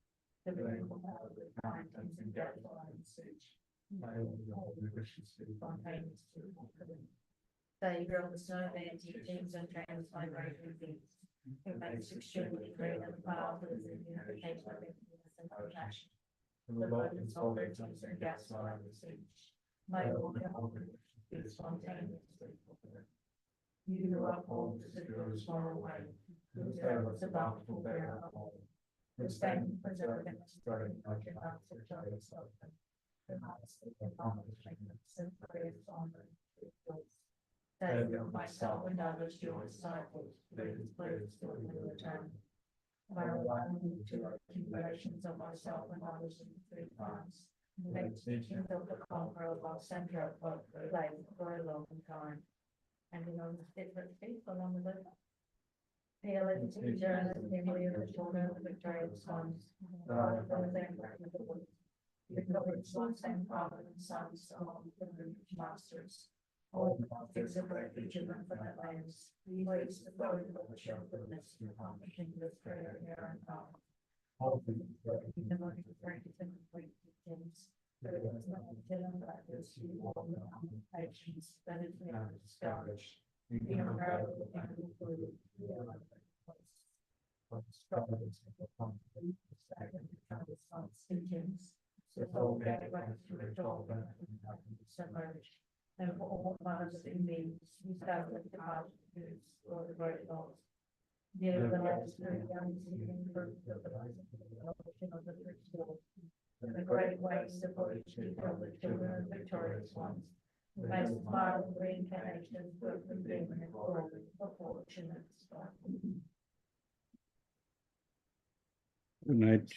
The living will have the kindness and death and speech. Spontaneous to confidence. Savior of the snow man teachings and transmigration things. Who makes extremely great and powerful in the unification of emptiness and compassion. The Lord and soul and gas line of speech. May all be spontaneous to confidence. You who uphold the secure moral way, who tell us about the bear of all. Respect, preserve, and restore like your house of joy and spoken. The honesty and accomplishments and praise, honor, and praise. That you myself and others your disciples, praise to your return. By allowing to our accumulations of myself and others in the three times, make teaching of the conqueror of our center of both life for a long time. And you know, the different people on the list. Hail it to the journey of the children of the victorious ones. God of the the covered sons and provident sons among the rich masters. All the objects of refuge and infinite lands. We raise the burden of the goodness, accomplishing this prayer here and now. All things that we can look at great and great things. There is no hidden practice, you all know actions that is not discouraged. We are proud of the food. We are like struggles of the second speakings. So all get right to the job and submerge. And for all matters in means, we stand with the heart or the great laws. Dear the last spirit, young seeking fruit of the adoption of the rich world. The great ways of which we build the children of victorious ones. The most mild reincarnations of the human and glory of fortune and strength. Good night.